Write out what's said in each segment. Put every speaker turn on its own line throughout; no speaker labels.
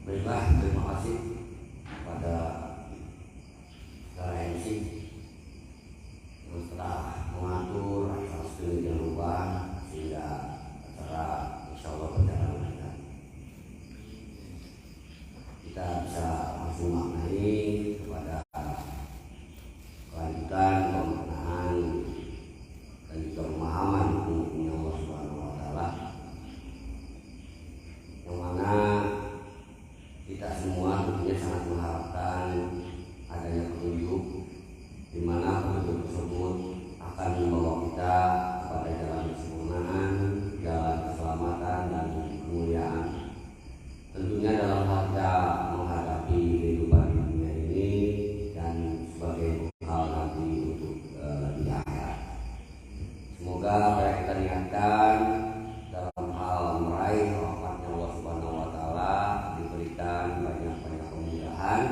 Baiklah, terima kasih kepada saudara MC yang telah mengatur acara sedemikian rupa sehingga acara insya Allah berjalan lancar. Kita bisa langsung maknai kepada kelanjutan pemaknaan dan juga pemahaman hukum Allah Subhanahu wa Ta'ala, yang mana kita semua tentunya sangat mengharapkan adanya petunjuk, di mana petunjuk tersebut akan membawa kita kepada jalan kesempurnaan, jalan keselamatan dan kemuliaan. Tentunya dalam rangka menghadapi kehidupan di dunia ini dan sebagai hal nanti untuk di akhirat. Semoga apa yang kita niatkan dalam hal meraih rahmatnya Allah Subhanahu wa Ta'ala diberikan banyak-banyak kemudahan,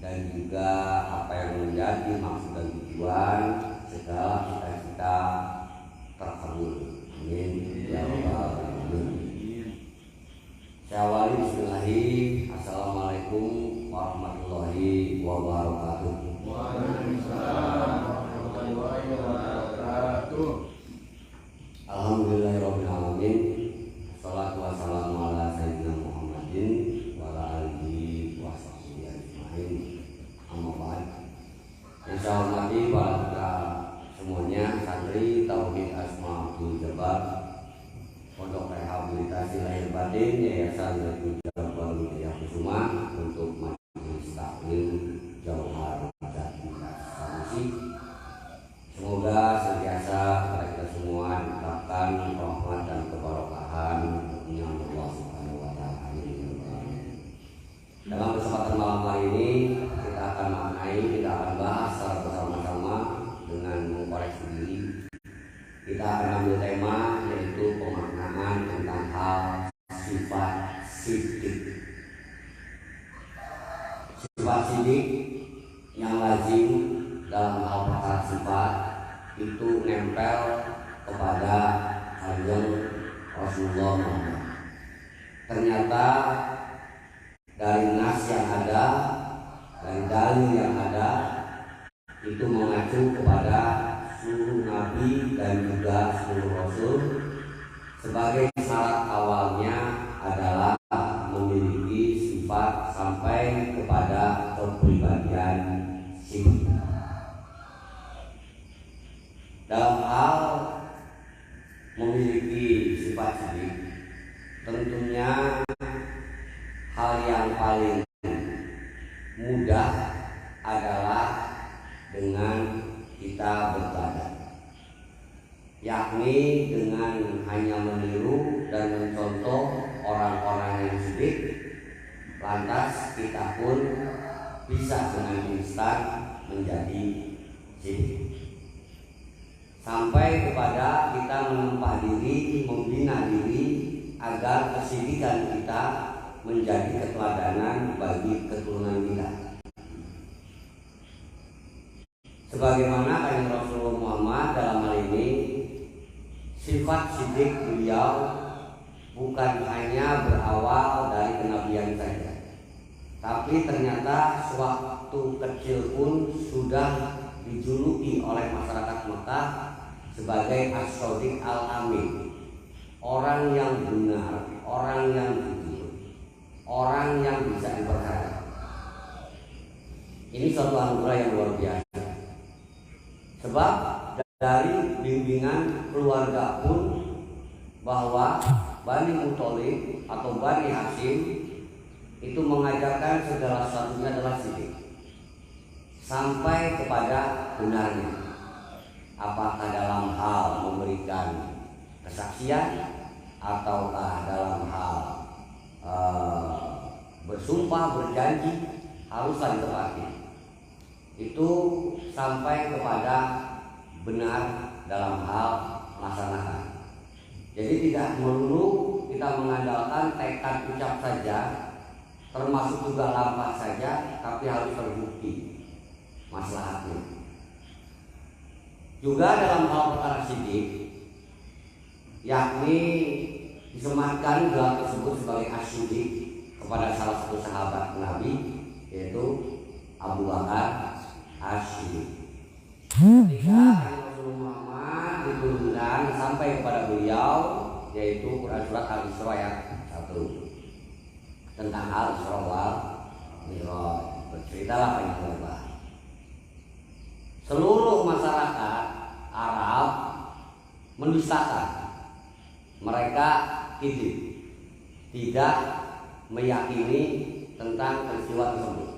dan juga apa yang menjadi maksud dan tujuan segala cita-cita terkabul. Amin ya rabbal alamin. Saya awali bismillahi. Assalamualaikum warahmatullahi wabarakatuh.
Waalaikumsalam warahmatullahi wabarakatuh.
Alhamdulillahirabbil alamin. Wassalatu wassalamu ala sayyidina Muhammadin wa ala alihi wa sahbihi ajmain. Amma ba'd. Yang saya hormati para putra semuanya, santri Tauhid Asma Abdul Jabbar, Pondok Rehabilitasi Lahir Batin Yayasan Zaitun Jabbar Hidayah Kusuma untuk Majelis Taklim Jauhar Jati Sanusi. Semoga senantiasa kepada kita semua ditetapkan rahmat dan keberkahan dari Allah Subhanahu wa Ta'ala. Dalam kesempatan malam hari ini kita akan maknai, kita akan bahas secara bersama-sama dengan mengkoreksi diri. Kita akan ambil tema yaitu pemaknaan tentang hal sifat sidik. Sifat sidik yang lazim dalam hal perkara sifat itu nempel kepada Kanjeng Rasulullah Muhammad. Ternyata dari nas yang ada, dari dalil yang ada, itu mengacu kepada seluruh nabi dan juga seluruh rasul. Sebagai syarat awalnya adalah memiliki sifat sampai kepada kepribadian sidik. Dalam hal memiliki sifat sidik, tentunya hal yang paling mudah adalah dengan kita beribadah, yakni dengan hanya meniru dan mencontoh orang-orang yang sidik, lantas kita pun bisa dengan instan menjadi sidik. Sampai kepada kita menempah diri, membina diri agar kesidikan kita menjadi keteladanan bagi keturunan kita. Sebagaimana Kanjeng Rasulullah Muhammad dalam hal ini, sifat sidik beliau bukan hanya berawal dari kenabian saja, tapi ternyata sewaktu kecil pun sudah dijuluki oleh masyarakat Mekah sebagai As-Shadiq Al-Amin, orang yang benar, orang yang jujur, orang yang bisa dipercaya. Ini suatu anugerah yang luar biasa. Sebab dari bimbingan keluarga pun bahwa Bani Muthalib atau Bani Hashim itu mengajarkan segala sesuatunya adalah sidik, sampai kepada benarnya. Apakah dalam hal memberikan kesaksian ataukah dalam hal bersumpah, berjanji, haruslah ditepati. Itu sampai kepada benar dalam hal melaksanakan. Jadi tidak melulu kita mengandalkan tekad ucap saja, termasuk juga lampas saja, tapi harus terbukti maslahatnya. Juga dalam hal perkara sidik, yakni disematkan gelar tersebut sebagai as-sidik kepada salah satu sahabat Nabi, yaitu Abu Bakar As-Siddiq. Ketika Rasulullah Muhammad diturunkan sampai kepada beliau, yaitu Quran surat Al-Isra ayat 1 tentang Al-Isra wal Mi'raj. Berceritalah banyak lebar. Seluruh masyarakat Arab mendustakan. Mereka tidak meyakini tentang peristiwa tersebut.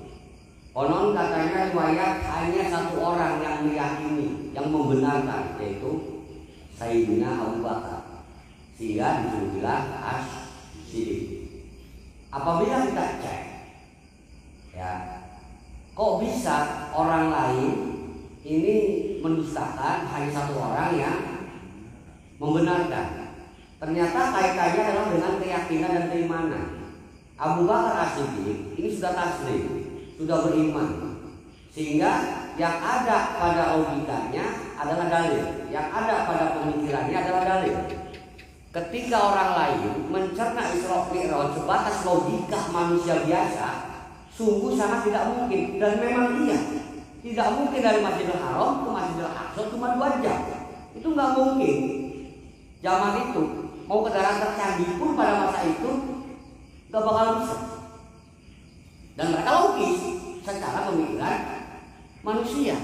Konon katanya riwayat hanya satu orang yang meyakini, yang membenarkan, yaitu Sayyidina Abu Bakar, sehingga disebutlah As-Siddiq. Apabila kita cek, ya, kok bisa orang lain ini mendustakan, hanya satu orang yang membenarkan? Ternyata kaitannya adalah dengan keyakinan dan keimanan. Abu Bakar As-Siddiq ini sudah taslim, sudah beriman, sehingga yang ada pada logikanya adalah dalil, yang ada pada pemikirannya adalah dalil. Ketika orang lain mencerna Isra Mi'raj sebatas logika manusia biasa, sungguh sangat tidak mungkin. Dan memang iya, tidak mungkin dari Masjidil Haram ke Masjidil Aqsa cuma 2 jam. Itu nggak mungkin. Zaman itu mau kendaraan tercanggih pun pada masa itu nggak bakal bisa. Dan mereka logis secara pemikiran manusia.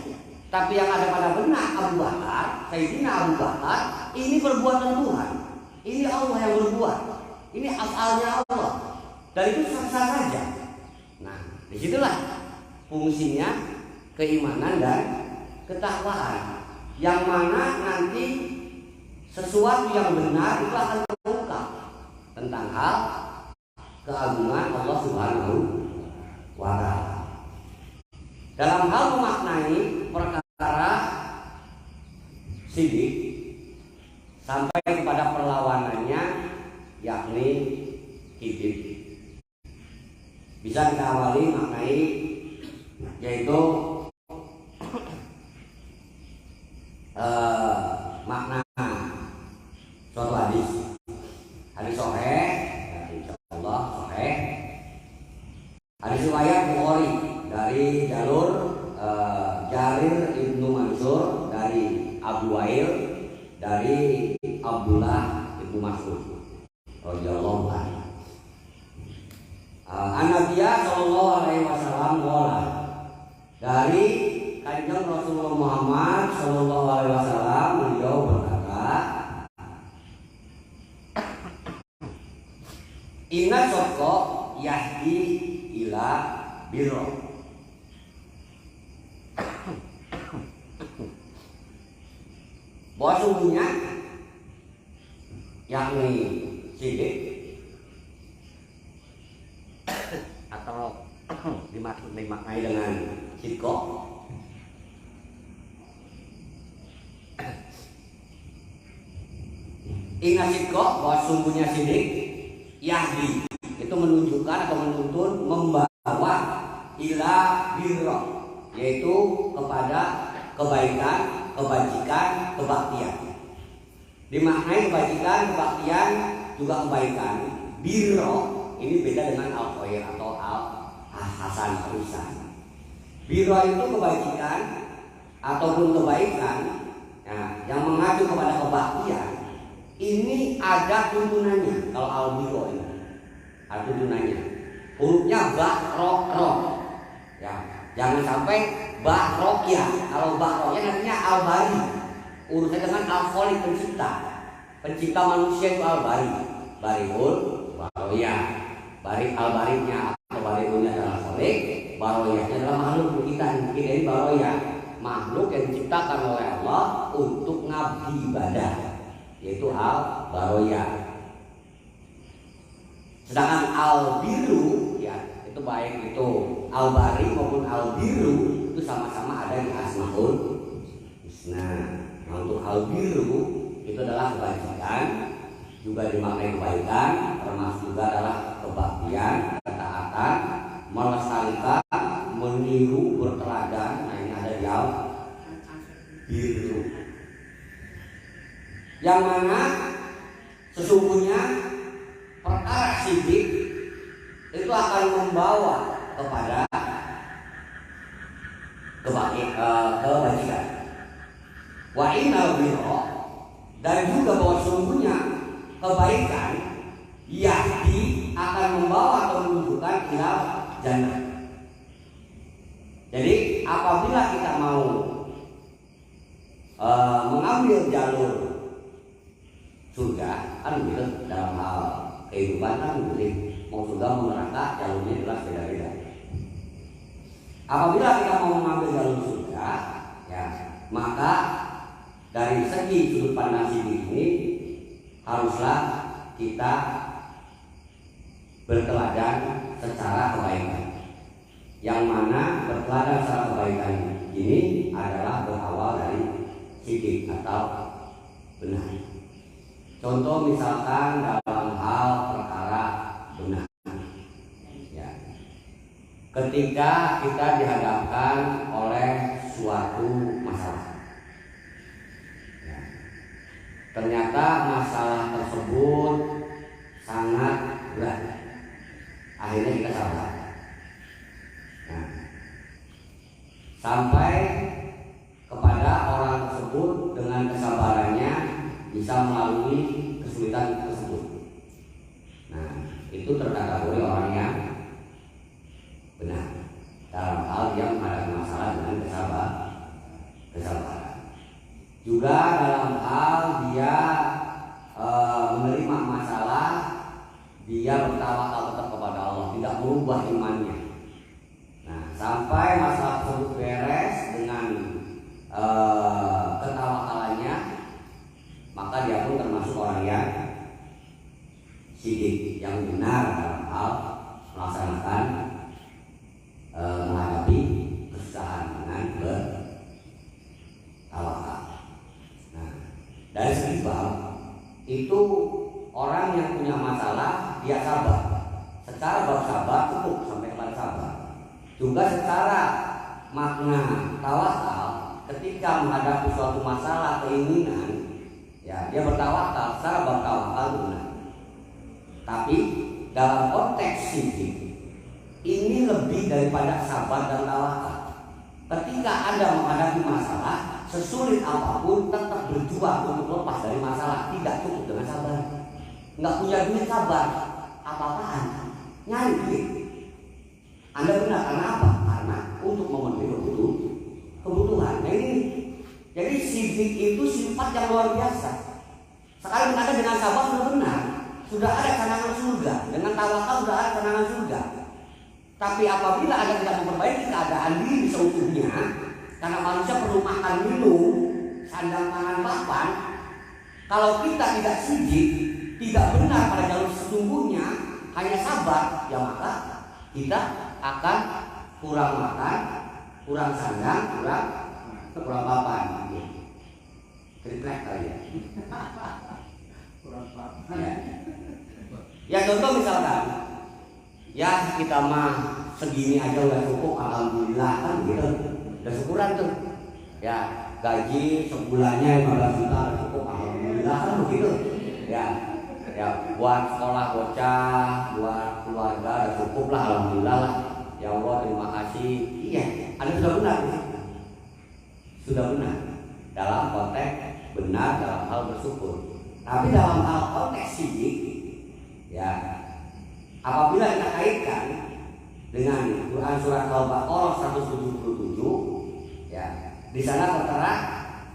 Tapi yang ada pada benak Abu Bakar, Sayyidina Abu Bakar, ini perbuatan Tuhan. Ini Allah yang berbuat. Ini afalnya Allah. Dan itu sah-sah saja. Nah, disitulah fungsinya keimanan dan ketakwaan. Yang mana nanti sesuatu yang benar itu akan terungkap tentang hal keagungan Allah Subhanahu wa Ta'ala. Dalam hal memaknai perkara sidik sampai kepada perlawanannya, yakni hidup, bisa kita awali maknai, yaitu makna suatu hadis sahih, insyaallah sahih, hadis riwayat Bukhari dari jalur Jarir ibnu Mansur dari Abu Wa'il dari Abdullah ibnu Mas'ud radhiyallahu anhu. An-Nabiyya sallallahu alaihi wasallam qala, dari Kanjeng Rasulullah Muhammad sallallahu alaihi wasallam, beliau berkata, inna sodqa yahdi ila birro. Bahwa sungguhnya, yakni sidik atau dimaknai dengan sidqo, ingat sidqo, bahwa sungguhnya sidik yahdi itu menunjukkan atau menuntun, membawa ila birro, yaitu kepada kebaikan, kebajikan, kebaktian. Dimaknai kebajikan, kebaktian, juga kebaikan. Birro ini beda dengan al-khair atau al-hasan, ihsan. Birro itu kebajikan ataupun kebaikan, nah, yang mengacu kepada kebaktian. Ini ada tuntunannya. Kalau al-birro ini ada tuntunannya. Hurufnya ba, ro, ro. Ya, jangan sampai ba, ro, ya. Kalau ba, ro, ya nantinya al-bari. Urusan dengan al-khaliq, pencipta manusia itu al-bari. Bariul, baroya. Bari al-barinya atau bariulnya adalah khaliq, baroyanya adalah makhluk kita. Ini baroya, makhluk yang diciptakan oleh Allah untuk ngabdi ibadah, yaitu al-baroya. Sedangkan al-biru, ya, itu baik itu al-bari maupun al-biru itu sama-sama ada di Asmaul Husna. Nah, untuk al-biru itu adalah kebajikan, juga dimaknai kebaikan, termasuk juga adalah kebaktian, ketaatan, melestarikan, meniru, berteladan. Nah, ini ada di al-biru. Yang mana sesungguhnya perkara sidik itu akan membawa kepada kebajikan. Wa innal birra, dan juga bahwa sungguhnya kebaikan yahdi akan membawa atau menunjukkan ila jannah. Jadi apabila kita mau mengambil jalur surga, kan gitu, dalam hal kehidupan kan gitu, mau surga mau neraka jalurnya jelas beda-beda. Apabila kita mau mengambil jalur surga, ya maka dari segi sudut pandang ini haruslah kita berteladan secara kebaikan. Yang mana berteladan secara kebaikan ini adalah berawal dari sidik atau benar. Contoh misalkan dalam hal perkara benar, ya. Ketika kita dihadapkan oleh suatu masalah, ya. Ternyata masalah tersebut sangat berat, akhirnya kita sabar. Nah, sampai kepada orang tersebut dengan kesabarannya bisa melalui kesulitan tersebut. Nah, itu terkategori orang yang benar dalam hal yang menghadapi masalah dengan kesabaran. Juga dalam hal dia menerima masalah, dia bertawakal tetap kepada Allah, tidak merubah imannya. Nah, sampai masalah tersebut beres dengan ketawakalannya, maka dia pun termasuk orang yang sidik, yang benar dalam hal melaksanakan menghadapi kesusahan dengan bertawakal. Nah, dari segi bab itu orang yang punya masalah dia sabar. Secara bab sabar cukup sampai kepada sabar. Juga secara makna tawakal, ketika menghadapi suatu masalah keinginan, ya dia bertawakal, secara bab tawakal benar. Tapi dalam konteks sidik ini lebih daripada sabar dan tawakal. Ketika Anda menghadapi masalah, sesulit apapun tetap berjuang untuk lepas dari masalah, tidak cukup dengan sabar. Nggak punya duit sabar, apa-apaan, nyari duit. Anda benar karena apa? Karena untuk memenuhi kebutuhan. Nah ini, jadi sidik itu sifat yang luar biasa. Sekarang Anda dengan sabar sudah benar, sudah ada kenangan surga. Dengan tawakal sudah ada kenangan surga. Tapi apabila Anda tidak memperbaiki keadaan diri seutuhnya, karena manusia perlu makan minum, sandang pangan papan, kalau kita tidak sidik, tidak benar pada jalur sesungguhnya, hanya sabar, ya maka kita akan kurang makan, kurang sandang, kurang papan. Triplek kali ya. Kurang papan. Ya contoh misalkan, ya kita mah segini aja udah cukup, alhamdulillah kan gitu, udah syukuran tuh. Ya gaji sebulannya 15 juta udah cukup, alhamdulillah kan begitu. Ya buat sekolah bocah, buat keluarga udah cukup lah, alhamdulillah lah. Ya Allah terima kasih. Iya, Anda sudah benar. Sudah benar dalam konteks benar dalam hal bersyukur. Tapi dalam hal konteks sidik, ya apabila kita kaitkan dengan Quran surat Al-Baqarah 177, ya di sana tertera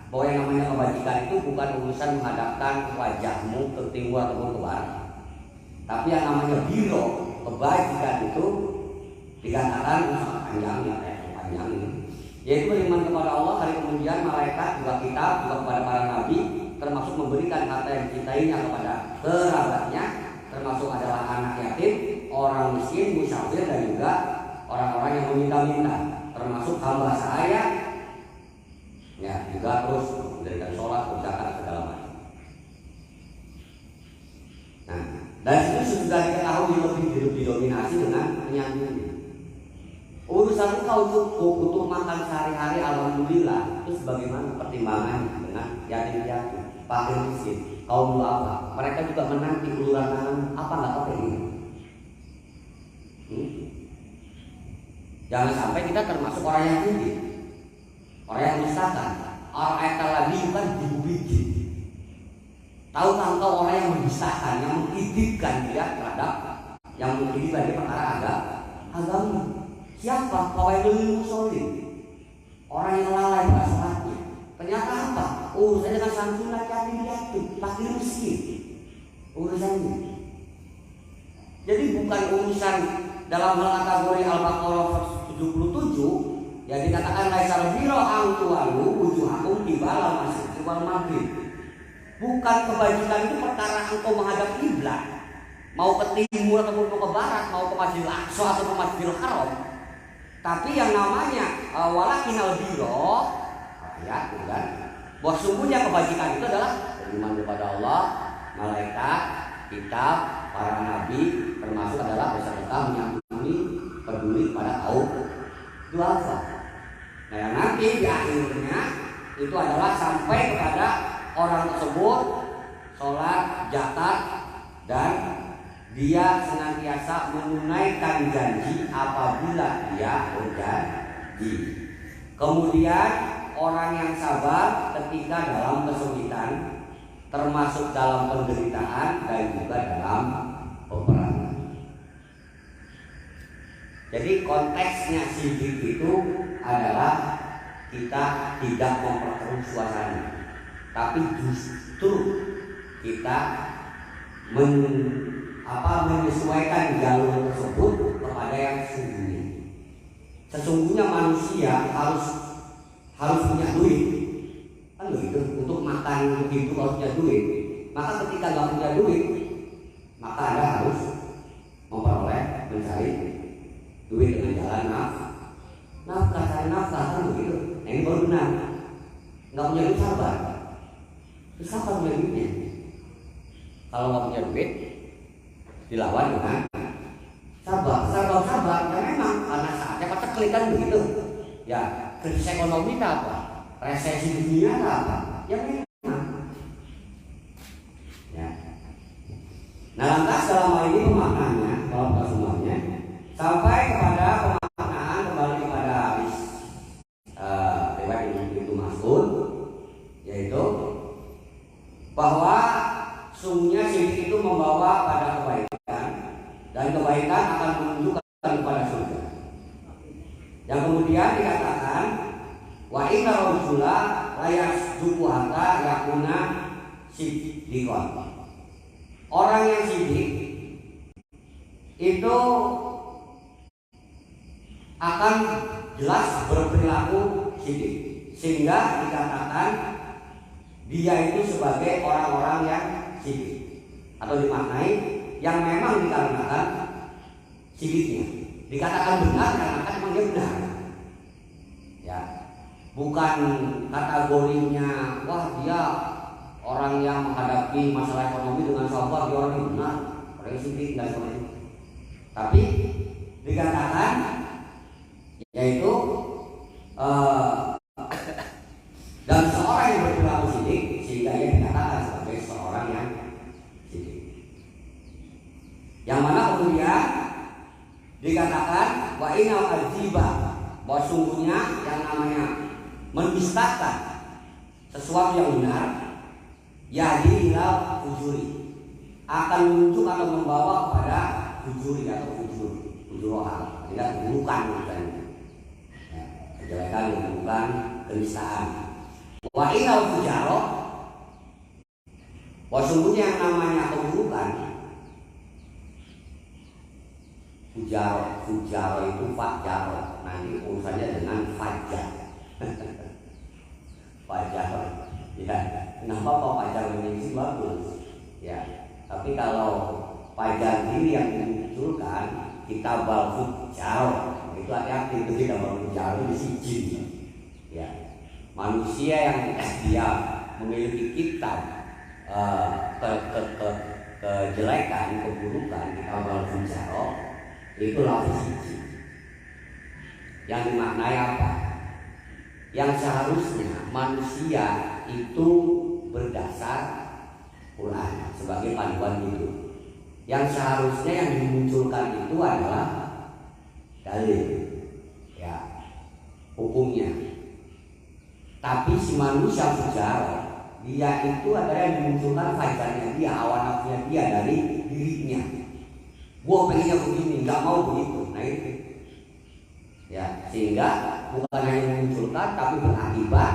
bahwa yang namanya kebajikan itu bukan urusan menghadapkan wajahmu ke timur ataupun ke barat, tapi yang namanya biro, kebajikan itu dikatakan panjang ini, yaitu beriman kepada Allah, hari kemudian, malaikat, juga kitab, juga kepada para nabi, termasuk memberikan harta yang dicintainya kepada kerabatnya, termasuk adalah anak yatim, orang miskin, musafir, dan juga orang-orang yang meminta-minta, termasuk hamba sahaya, ya juga terus mendirikan sholat, berzakat, segala macam. Nah, dan itu sudah diketahui lebih didominasi dengan penyambungnya. Urusan kau cukup untuk makan sehari-hari, alhamdulillah, itu sebagaimana pertimbangan dengan yatim piatu, fakir miskin, kaum duafa. Mereka juga menanti uluran tangan, apa nggak pakai ini? Jangan sampai kita termasuk orang yang tinggi, orang yang mendustakan. Orang ayat lagi bukan dibubiji. Tahukah engkau orang yang mendustakan, yang mengkritikkan dia terhadap yang mengkritikkan dia perkara agama? Siapa? Fawailul musholin. Orang yang lalai pada sholatnya. Ternyata apa? Urusannya dengan santunan yatim piatu, fakir miskin. Urusannya. Jadi bukan urusan dalam hal kategori Al-Baqarah 77 yang dikatakan laisal birra an tuwallu wujuhakum qibala al-masyriqi wal maghrib. Bukan kebajikan itu perkara engkau menghadap kiblat, mau ke timur ataupun ke barat, mau ke Masjidil Aqsa atau ke Masjidil Haram. Tapi yang namanya walakinal birra ya kan, bahwa sungguhnya kebajikan itu adalah beriman kepada Allah, malaikat, kitab, para nabi, termasuk adalah beserta menyambungi peduli pada kaum duafa. Nah yang nanti di akhirnya itu adalah sampai kepada orang tersebut sholat, zakat, dan dia senantiasa menunaikan janji apabila dia berjanji. Kemudian orang yang sabar ketika dalam kesulitan, termasuk dalam penderitaan dan juga dalam peperangan. Jadi konteksnya sidik itu adalah kita tidak memperkeruh suasana, tapi justru kita menyesuaikan jalur tersebut kepada yang sesungguhnya. Sesungguhnya manusia harus punya duit, kan begitu. Untuk makan, untuk hidup harus punya duit. Maka ketika nggak punya duit, maka Anda harus mencari duit dengan jalan nafkah, cari nafkah, kan begitu. Nah, ini baru benar. Nggak punya duit sabar. Terus apa punya duitnya? Kalau nggak punya duit, dilawan dengan sabar. Ya memang karena saatnya paceklik kan begitu. Ya, krisis ekonomi apa? Resesi dunia apa? Ya memang. Ya. Nah lantas dalam hal ini pemaknaannya, kalau semuanya sampai kepada pemaknaan kembali kepada hadis riwayat Ibnu Mas'ud, yaitu bahwa sungguhnya syirik itu membawa pada kebaikan dan kebaikan akan menunjukkan kepada surga. Yang kemudian dikatakan wa inna rajula la yasduqu hatta yakuna siddiqan. Orang yang sidik itu akan jelas berperilaku sidik, sehingga dikatakan dia itu sebagai orang-orang yang sidik, atau dimaknai yang memang dikarenakan sidiknya. Dikatakan benar karena kan memang dia benar. Ya, bukan kategorinya wah dia orang yang menghadapi masalah ekonomi dengan sabar, dia orang yang benar, orang yang sidik dan sebagainya. Tapi dikatakan yaitu dan seorang yang berperilaku sidik, sehingga ia dikatakan sebagai seorang yang sidik. Yang mana kemudian dikatakan wa inal ajiba, bahwa sungguhnya yang namanya mendustakan sesuatu yang benar, yadi ila fujuri, akan menunjuk atau membawa kepada fujuri atau fujuroha, tidak keburukan misalnya. Kejelekan, keburukan, kenistaan. Wa inal fujaro, bahwa sungguhnya yang namanya keburukan, fujaro itu fajaro, nanti urusannya dengan fajar. Fajar, ya. Kenapa kok fajar ini sih bagus? Ya, tapi kalau fajar diri yang dimunculkan, kita balfujar, itu hati-hati, itu tidak balfujar, itu sijin. Ya, manusia yang dia memiliki kitab kejelekan, keburukan, kita balfujar, itu lafaz sijin. Yang dimaknai apa? Yang seharusnya manusia itu berdasar Quran sebagai panduan hidup. Yang seharusnya yang dimunculkan itu adalah dalil. Tapi si manusia fujar, dia itu adalah yang dimunculkan fajarnya dia, hawa nafsunya dia dari dirinya. Gua pengennya begini, nggak mau begitu. Nah itu, ya sehingga bukan hanya memunculkan, tapi berakibat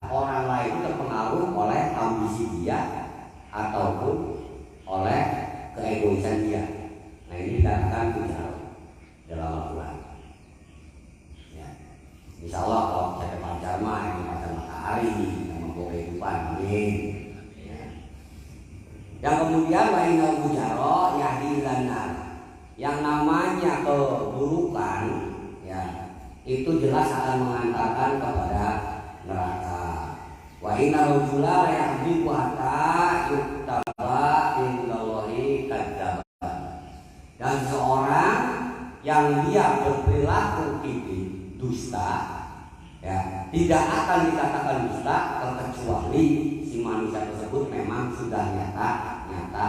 orang lain terpengaruh oleh ambisi dia ataupun oleh keegoisan dia. Nah ini dikatakan fujar dalam Al-Quran. Ya. Insya Allah kalau saya pacar mah yang pacar matahari, yang membawa kehidupan, amin. Ya. Yang kemudian wa'inal mujaro yahdilanar, yang namanya keburukan, ya itu jelas akan mengantarkan kepada neraka. Wa'inal rujula yahdiku hatta yuktaba indallahi kadzdzaba, dan seorang yang dia berperilaku dusta, ya tidak akan dikatakan dusta kecuali si manusia tersebut memang sudah nyata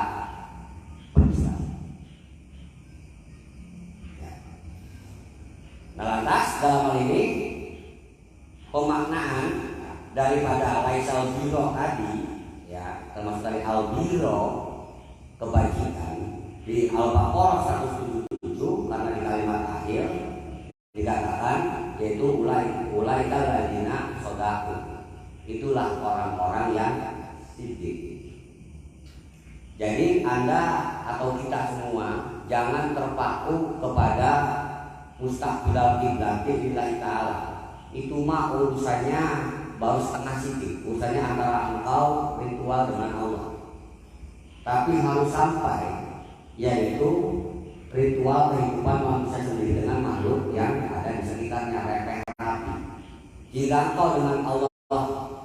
berdusta. Ya. Nah lantas dalam hal ini pemaknaan daripada laisal biro tadi, ya termasuk dari al-biro kebajikan di Al-Baqarah 177, karena di kalimat akhir dikatakan yaitu ulai ladina sodaku, itulah orang-orang yang sidik. Jadi Anda atau kita semua jangan terpaku kepada mustaqbilal kiblati lillahi ta'ala. Itu mah urusannya baru setengah sidik, urusannya antara engkau ritual dengan Allah. Tapi harus sampai, yaitu ritual kehidupan manusia sendiri dengan makhluk yang ada di sekitarnya repeh rapi. Jika engkau dengan Allah,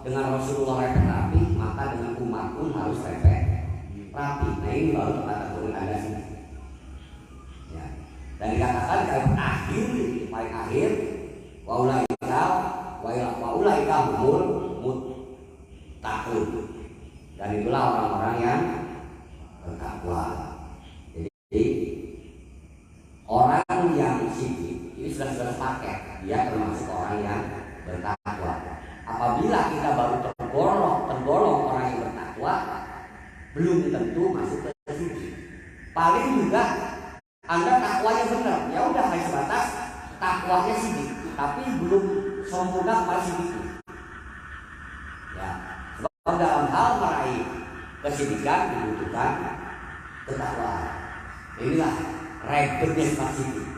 dengan Rasulullah repeh rapi, maka dengan umat pun harus repeh rapi. Nah ini baru kategori Anda sendiri. Ya. Dan dikatakan kalau akhir, paling akhir, waulaika humul muttaqun, dan itulah orang-orang yang bertakwa. Jadi orang yang sidik ini sudah paket, dia termasuk orang yang bertakwa. Apabila kita baru tergolong orang yang bertakwa, belum tentu masuk ke sidik. Paling juga Anda takwanya benar, ya udah hanya sebatas takwanya sidik, tapi belum sempurna kepada sidiknya. Ya, sebab dalam hal meraih kesidikan dibutuhkan ketakwaan. Inilah rebetnya sifat sidik.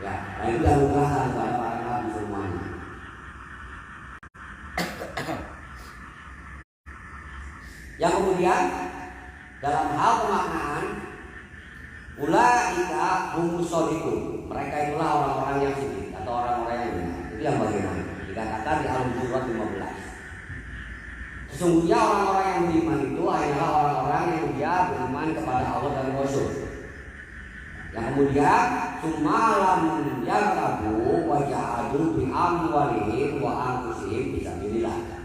Ya, nah itu anugerah kepada para nabi semuanya. Yang kemudian dalam hal pemaknaan, ulaika humus shodiqun, mereka itulah orang-orang yang sidik atau orang-orang yang benar. Itu yang bagaimana? Dikatakan di Al-Hujurat 15. Sesungguhnya orang-orang yang beriman itu adalah orang-orang yang dia beriman kepada Allah dan Rasul. Yang kemudian sumalam yartabu wa jahadu bi amwalihim wa anfusihim fisabilillah.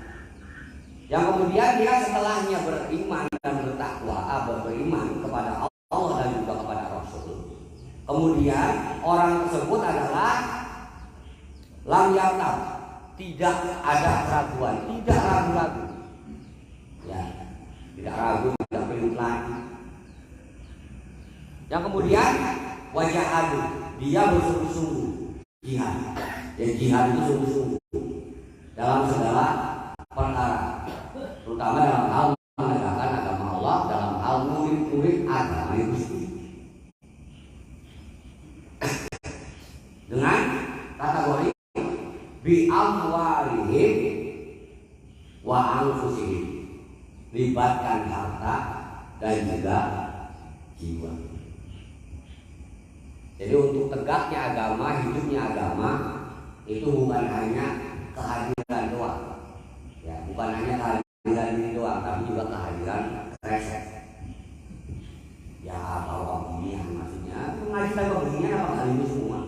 Yang kemudian dia setelahnya beriman dan bertakwa, beriman kepada Allah dan juga kepada Rasul. Kemudian orang tersebut adalah lam yartab, tidak ada keraguan, tidak ragu-ragu. Ya, tidak ragu, tidak pelit lagi. Yang kemudian wajah adu, dia bersungguh-sungguh jihad. Ya, jihad itu sungguh-sungguh dalam segala perkara, terutama dalam hal menegakkan agama Allah, dalam hal murid-murid agama itu sendiri. Dengan kategori bi amwalihim wa anfusihim, libatkan harta dan juga jiwa. Jadi untuk tegaknya agama, hidupnya agama itu bukan hanya kehadiran doang, ya bukan hanya kehadiran ini doang, tapi juga kehadiran reset. Ya kalau beginian maksudnya mengaji tanpa beginian apa hal ini semua?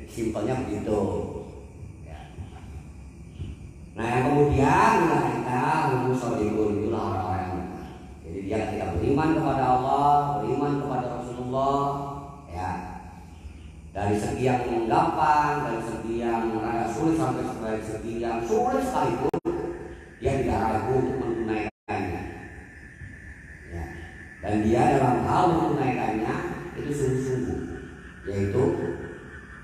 Simpelnya begitu. Nah yang kemudian kita humus shodiqun, itulah orang-orang yang benar. Jadi dia ketika beriman kepada Allah, beriman kepada Rasulullah, ya dari segi yang gampang, dari segi sulit sampai segi yang sulit sekalipun dia tidak ragu untuk menunaikannya. Ya. Dan dia dalam hal menunaikannya itu sungguh-sungguh, yaitu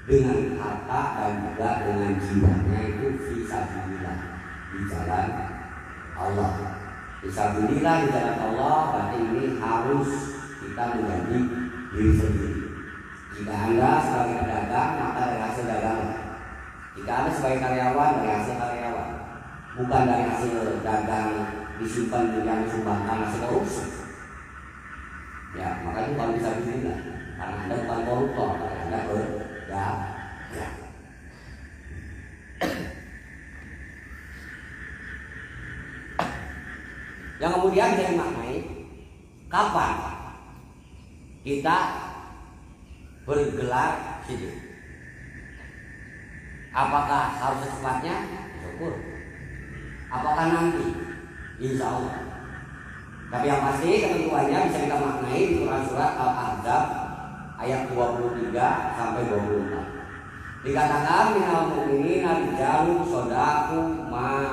dengan harta dan juga dengan jiwanya, itu fisabilillah, di jalan Allah. Fisabilillah di jalan Allah berarti ini harus kita menjadi diri sendiri. Jika Anda sebagai pedagang, maka dari hasil dagang. Jika Anda sebagai karyawan, dari hasil karyawan, bukan dari hasil dagang disimpan yang disumbangkan hasil korupsi. Ya, maka itu kalau bisa bismillah, karena Anda bukan koruptor, Anda berdagang. Yang kemudian bisa dimaknai kapan kita bergelar hidup. Apakah harus secepatnya? Syukur. Apakah nanti? Insya Allah. Tapi yang pasti ketentuannya bisa kita maknai di Quran surat Al-Ahzab ayat 23 sampai 24. Dikatakan minal mu'minina rijalun shadaqu ma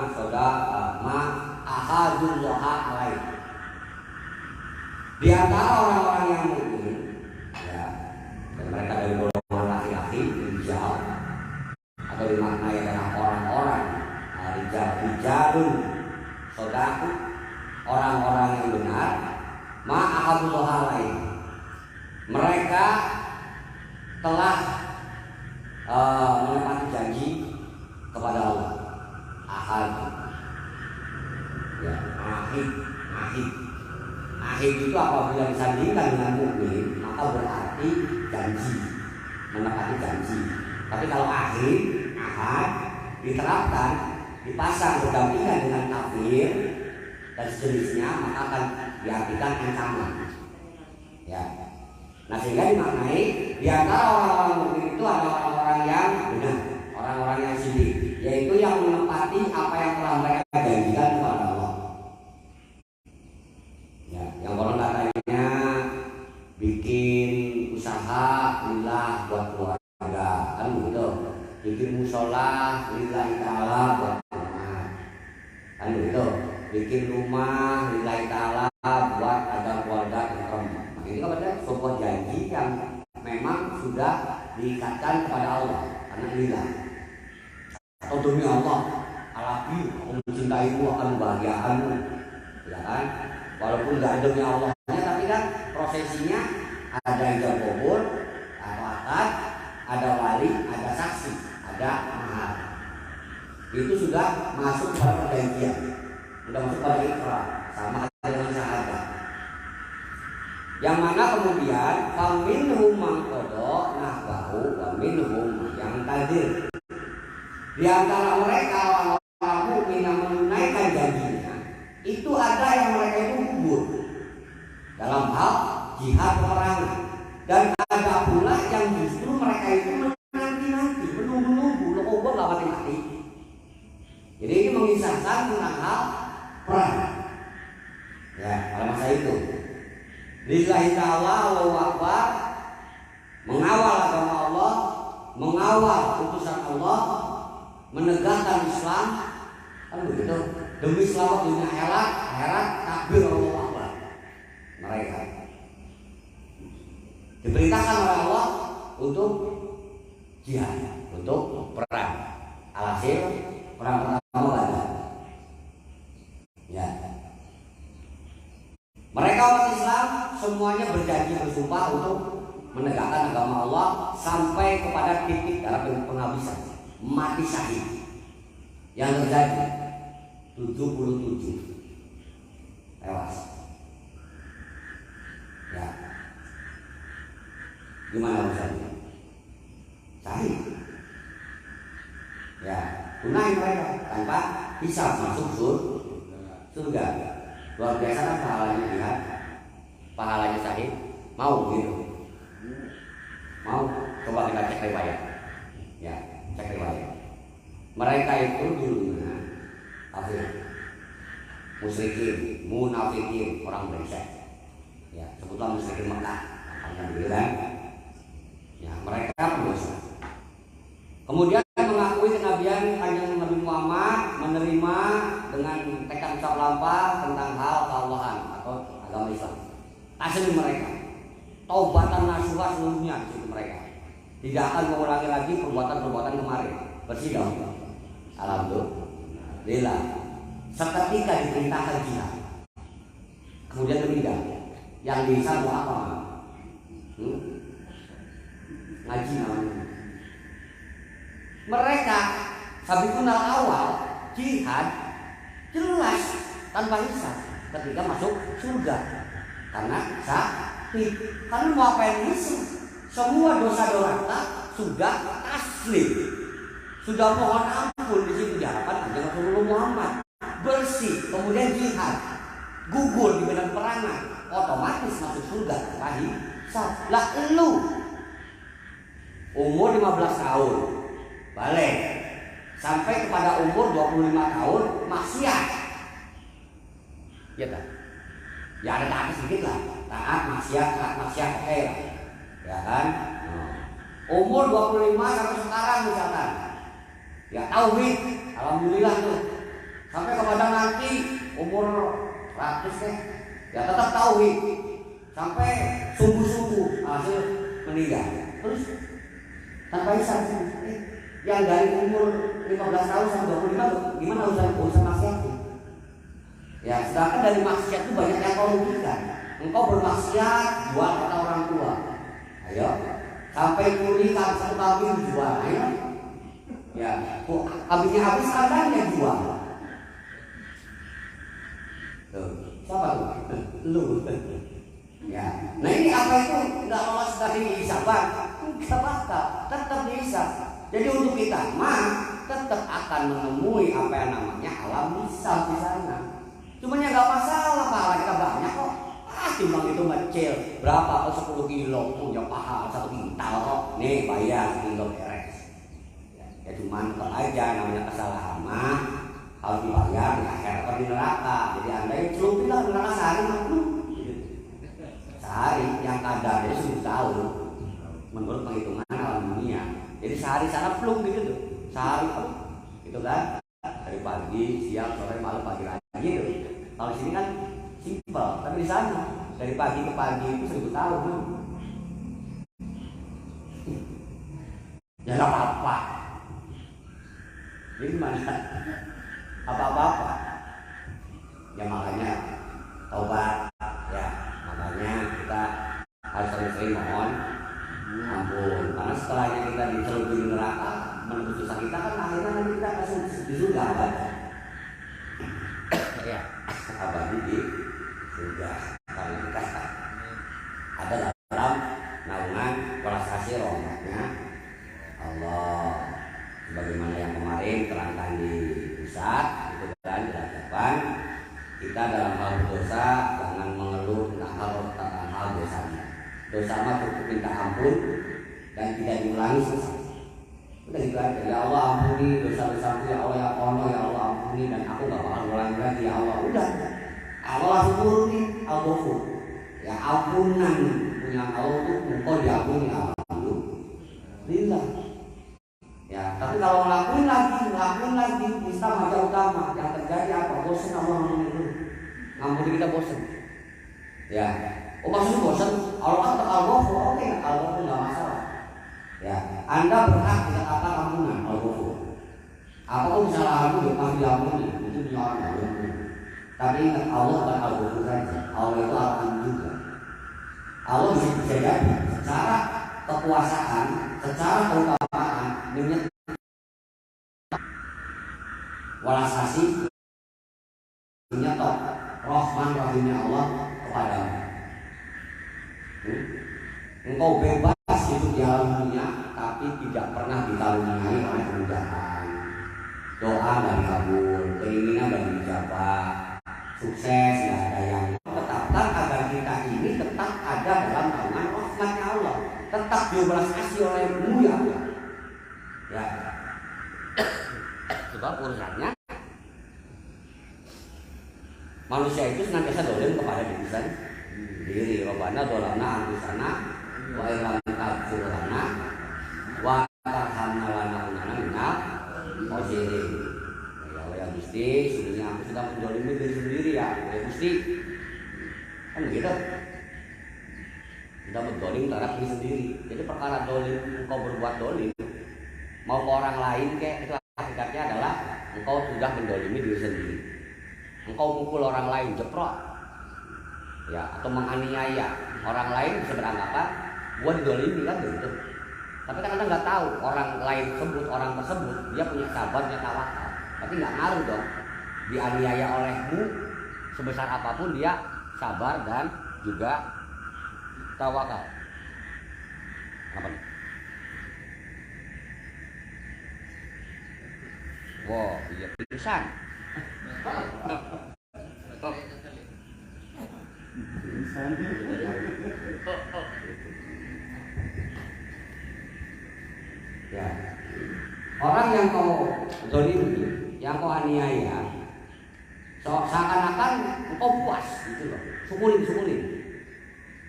ahadullah alaih. Di antara orang-orang yang mukmin, ya, dan mereka dari golongan laki-laki, rijal, atau dimaknai adalah orang-orang rijalun shadaqu, orang-orang yang benar, ma ahadullah alaih. Mereka telah menepati janji kepada Allah. Ahad, ya, ahid itu apabila disandingkan dengan mukmin maka berarti janji, menepati janji. Tapi kalau ahad diterapkan, dipasang berdampingan dengan kafir dan sejenisnya, maka akan diartikan ancaman. Ya. Nah, sehingga dimaknai di antara orang-orang mukmin itu ada orang-orang yang benar, orang-orang yang sidik, yaitu yang menepati apa yang telah mereka janjikan kepada Allah. Ya, yang kalau katanya bikin usaha lillah buat keluarga, kan begitu. Bikin musola lillahi ta'ala buat umat, kan begitu. Bikin rumah lillahi ta'ala buat agar keluarga ikram. Ini kepada sebuah janji yang memang sudah diikatkan kepada Allah karena lillah. Atau demi Allah, alabi aku mencintaimu, akan membahagiakanmu, ya kan? Walaupun nggak demi Allahnya, tapi kan prosesinya ada ijab kabul, atau akad, ada wali, ada saksi, ada mahar. Itu sudah masuk pada perjanjian, sudah masuk pada ikrar, sama dengan syahadat. Yang mana kemudian faminhum man qada nahbahu wa minhum yang tadir. Di antara mereka orang-orang mukmin yang menunaikan janjinya, itu ada yang mereka itu gugur dalam hal jihad peperangan, dan ada pula yang justru mereka itu menanti-nanti, menunggu-nunggu, lo kok nggak mati-mati. Jadi ini mengisahkan tentang hal perang. Ya, pada masa itu. Lillahi ta'ala Allahu akbar, mengawal agama Allah, mengawal putusan Allah, menegakkan Islam, kan begitu. Demi selamat dunia akhirat, takbir Allahu akbar. Mereka diperintahkan oleh Allah untuk jihad, untuk perang. Alhasil perang pertama Badar. Ya. Mereka umat Islam semuanya berjanji bersumpah untuk menegakkan agama Allah sampai kepada titik darah penghabisan, mati syahid. Yang terjadi 77 tewas. Ya, gimana urusannya? Syahid. Ya, tunai mereka tanpa bisa masuk surga. Luar biasa kan pahalanya, lihat pahalanya syahid. Mau gitu? Mau? Coba kita cek riwayat. Ya, cek riwayat. Mereka itu dulunya kafir, musyrikin, munafikin, orang brengsek. Ya, sebutlah musyrikin Mekah. Alhamdulillah. Ya, mereka berdosa. Kemudian mengakui kenabian orang Islam. Asli mereka taubatan nasuha seluruhnya di situ mereka. Tidak akan mengulangi lagi perbuatan-perbuatan kemarin. Bersih dong. Alhamdulillah. Seketika diperintahkan jihad. Kemudian meninggal. Yang bisa mau apa? Ngaji namanya. Mereka sabiqunal awal jihad jelas tanpa hisab ketika masuk surga karena sakit. Karena mau apa yang hisab? Semua dosa-dosa sudah asli, sudah mohon ampun di situ di hadapan Kanjeng Rasulullah Muhammad, bersih. Kemudian jihad, gugur di medan perangan, otomatis masuk surga tanpa hisab. Lah lu umur 15 tahun balik sampai kepada umur 25 tahun maksiat, ya kan? Ya ada taat sedikit lah, taat maksiat oke lah, ya kan? Umur 25 sampai sekarang misalkan, ya tauhid, alhamdulillah tuh. Sampai kepada nanti umur 100 ya tetap tauhid, sampai subuh hasil meninggal, terus tanpa hisab. Yang dari umur 15 tahun sampai 25 gimana urusan maksiat? Ya, sedangkan dari maksiat itu banyak yang kau rugikan. Engkau bermaksiat, jual kata orang tua. Ayo, sampai kuli satu kambing jual. Ayo, ya, kambingnya habis kandangnya jual. Tuh, siapa tuh? Lu. Ya, nah ini apa itu nggak lolos dari hisaban? Nggak bakal, tetap dihisab. Jadi untuk kita tetap akan menemui apa yang namanya alam hisab di sana. Cuman ya nggak masalah, pahala kita banyak kok. Timbang itu kecil, berapa? 10 kilo punya pahala 1 kintal kok. Nih bayar 1 kilo beres. Ya cuman tetap aja namanya kesalahan harus dibayar di akhirat atau di neraka. Jadi anda yang celupinlah di neraka sehari sehari yang kadarnya 1000 tahun menurut penghitungan alam dunia. Jadi sehari sana plung gitu tuh, sehari gitu kan, dari pagi, siang, sore, malam, pagi lagi gitu. Kalau sini kan simpel, tapi di sana dari pagi ke pagi itu 1000 tahun. Ya nggak apa-apa. Jadi gimana? Apa-apa? Ya makanya taubat, ya makanya kita harus sering-sering mohon ampun, karena setelahnya kita dicelupin neraka menembus dosa kita kan akhirnya nanti kita kasih di surga kan? Ya, abadi di surga karena kita ada dalam naungan belas kasih rahmatnya Allah, sebagaimana yang kemarin terangkan di pusat itu kan dilakukan. Kita dalam hal dosa jangan mengeluh tentang hal dosanya. Dosa mah cukup minta ampun dan tidak diulangi selesai. Udah gitu aja. Ya Allah ampuni dosa-dosaku, ya Allah ya Allah, ya Allah ampuni dan aku gak bakal ulangi lagi ya Allah. Udah. Allah syukuri al-ghafur. Ya ampunan punya Allah itu engkau diampuni alhamdulillah. Ya, tapi kalau ngelakuin lagi Islam aja utama. Yang terjadi apa? Bosan Allah ngampuni kita bosan. Ya. Oh maksudnya bosan, Allah kan al-ghafur, oke, al-ghafur nggak masalah. Ya, Anda berhak dikatakan ampunan al-ghafur. Apapun kesalahanmu ya pasti diampuni, itu punya orang yang diampuni. Tapi ingat Allah bukan al-ghafur saja, Allah itu al-rahim juga. Allah bisa jadi secara kekuasaan, secara keutamaan, menyatakan walas kasih, menyatakan Rahman Rahimnya Allah kepadamu. Engkau bebas hidup di alam dunia, tapi tidak pernah dikaruniai oleh kemudahan. Doa dan kabul, keinginan dan dijabah, sukses nggak ada yang tetapkan agar kita ini tetap ada dalam naungan rahmatnya Allah, tetap dibelas kasih oleh-Mu ya Allah. Ya, sebab urusannya manusia itu senantiasa dolim kepada diri sendiri. Rabbana dolamna anfusana wa illam taghfir lana wa tarhamna lanakunanna minal khasirin. Ya Allah ya Gusti, sebenarnya aku sudah mendolimi diri sendiri ya Gusti. Kan begitu? Kita berdolim terhadap diri sendiri. Jadi perkara dolim, engkau berbuat dolim, mau ke orang lain kayak itu hakikatnya adalah engkau sudah mendolimi diri sendiri. Engkau mukul orang lain jeprot, ya, atau menganiaya orang lain bisa beranggapan gua didolimi kan gitu. Tapi kan anda nggak tahu orang lain tersebut, orang tersebut dia punya sabar, punya tawakal. Tapi nggak ngaruh dong. Dianiaya olehmu sebesar apapun dia sabar dan juga tawakal. Apa nih? Wow, iya pingsan. Ya, orang yang kau zalimi, yang kau aniaya, seakan-akan engkau puas gitu loh, syukurin.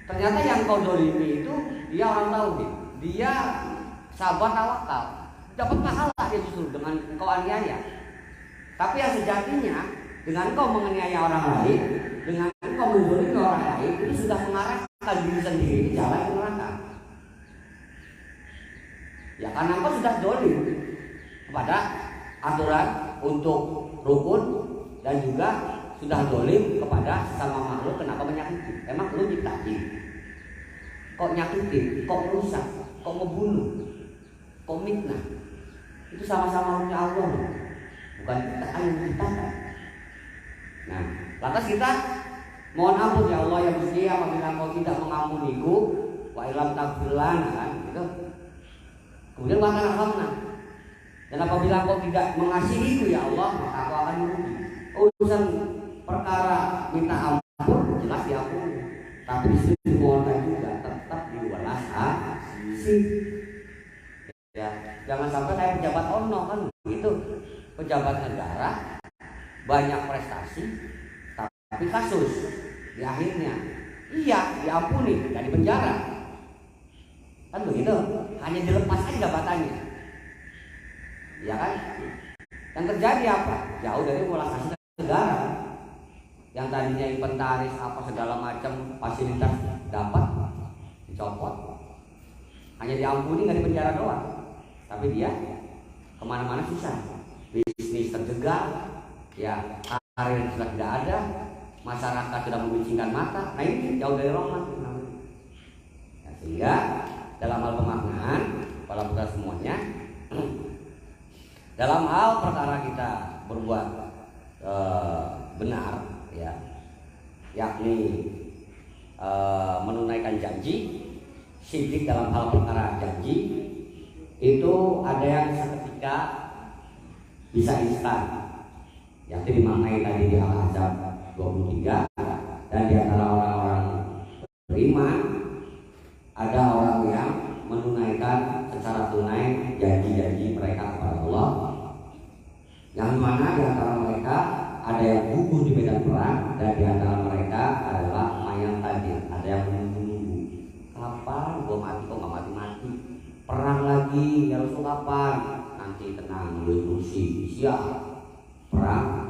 Ternyata yang kau zalimi itu dia orang tauhid, dia sabar tawakal, dapat pahala dia justru dengan engkau aniaya. Tapi yang sejatinya dengan engkau menganiaya orang lain, dengan engkau menzalimi orang lain, itu sudah mengarahkan diri sendiri ke jalan ke neraka. Ya karena engkau sudah zalim kepada aturan untuk rukun dan juga sudah zalim kepada sesama makhluk. Kenapa menyakiti? Emang lu nyiptain? Kok nyakitin? Kok merusak? Kok membunuh? Kok mitnah? Itu sama-sama punya Allah, bukan kita yang menciptakan. Nah, lantas kita mohon ampun ya Allah ya Gusti, apabila Kau tidak mengampuniku, wa ilam taghfir lana, kan gitu. Kemudian wa tarhamna. Dan apabila Kau tidak mengasihiku ya Allah, maka Aku akan merugi. Urusan perkara minta ampun jelas diampuni, tapi dimohonkan juga tetap diwelas asih. Ya, jangan sampai kayak pejabat ono kan begitu. Pejabat negara banyak prestasi tapi kasus di akhirnya iya diampuni, tidak dipenjara. Kan begitu, hanya dilepas aja jabatannya. Ya kan? Yang terjadi apa? Jauh dari welas asih negara. Yang tadinya inventaris apa segala macam fasilitas dapat dicopot, hanya diampuni nggak dipenjara doang, tapi dia kemana-mana susah, bisnis terjegal, ya karir sudah tidak ada, masyarakat sudah membicingkan mata. Nah ini jauh dari rahmat. Ya, sehingga dalam hal pemaknaan kepala putra semuanya, dalam hal perkara kita berbuat benar, ya, yakni menunaikan janji, sidik dalam hal perkara janji, itu ada yang seketika bisa instan, yang dimaknai tadi di Al-Ahzab 23. Dan di antara orang-orang beriman ada orang yang menunaikan secara tunai janji-janji mereka kepada Allah, yang mana di antara mereka ada yang gugur di medan perang, dan di antara mereka adalah mayat tajir, ada yang menunggu-nunggu. Kapan gua mati? Kok nggak mati-mati? Perang lagi, ya Rasul kapan? Nanti tenang, lu kursi siap. Perang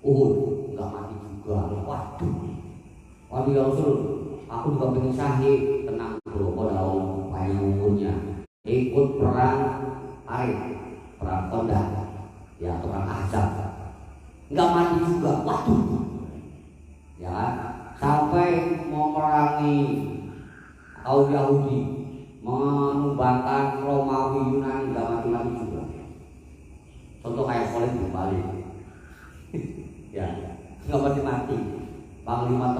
Uhud nggak mati juga. Waduh ya Rasul, aku juga pengen syahid. Tenang bro, kau dalam panjang umurnya ikut perang Arif, perang Kondak, ya atau perang Ahzab, nggak mati juga. Waduh, ya sampai mau merangi kaum Yahudi, menumbangkan Romawi Yunani, nggak mati-mati juga. Contoh kayak Khalid bin Walid, ya nggak mati-mati. Panglima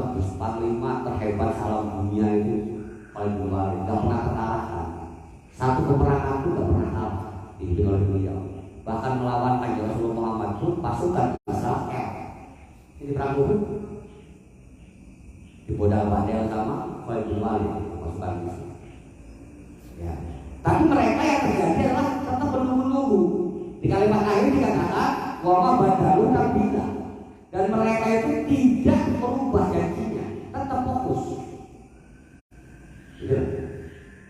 terhebat alam dunia itu Khalid bin Walid, nggak pernah terkalahkan. Satu peperangan itu nggak pernah kalah dipimpin oleh beliau. Bahkan melawan Kanjeng Rasulullah Muhammad pun pasukan Israel ini perang Uhud dibodal-badel sama Khalid bin Walid, pasukan Islam. Ya. Tapi mereka yang terjadi adalah tetap menunggu-nunggu. Di kalimat akhir dikatakan wama badalu tabila, dan mereka itu tidak merubah janjinya, tetap fokus. Ya.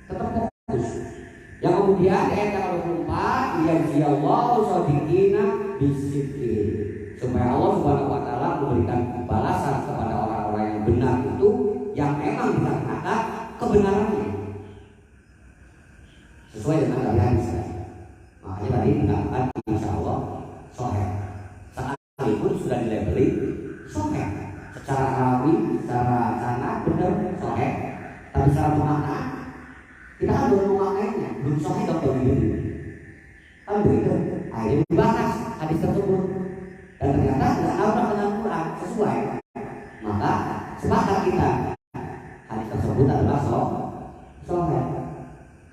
Tetap fokus. Yang kemudian ayat yang 24, yajziyallahu shadiqina bisidqin, supaya Allah Subhanahu wa taala memberikan balasan kepada orang-orang yang benar itu yang memang dikarenakan kebenarannya sesuai dengan dari hadis. Makanya tadi dikatakan insya Allah sahih. Sekalipun sudah dilabeli sahih secara rawi, secara sanad benar sahih, tapi secara pemaknaan kita kan belum memaknainya, belum sahih dong begini. Kan begitu. Akhirnya dibahas hadis tersebut dan ternyata tidak nabrak dengan Quran sesuai. Maka sepakat kita hadis tersebut adalah sahih.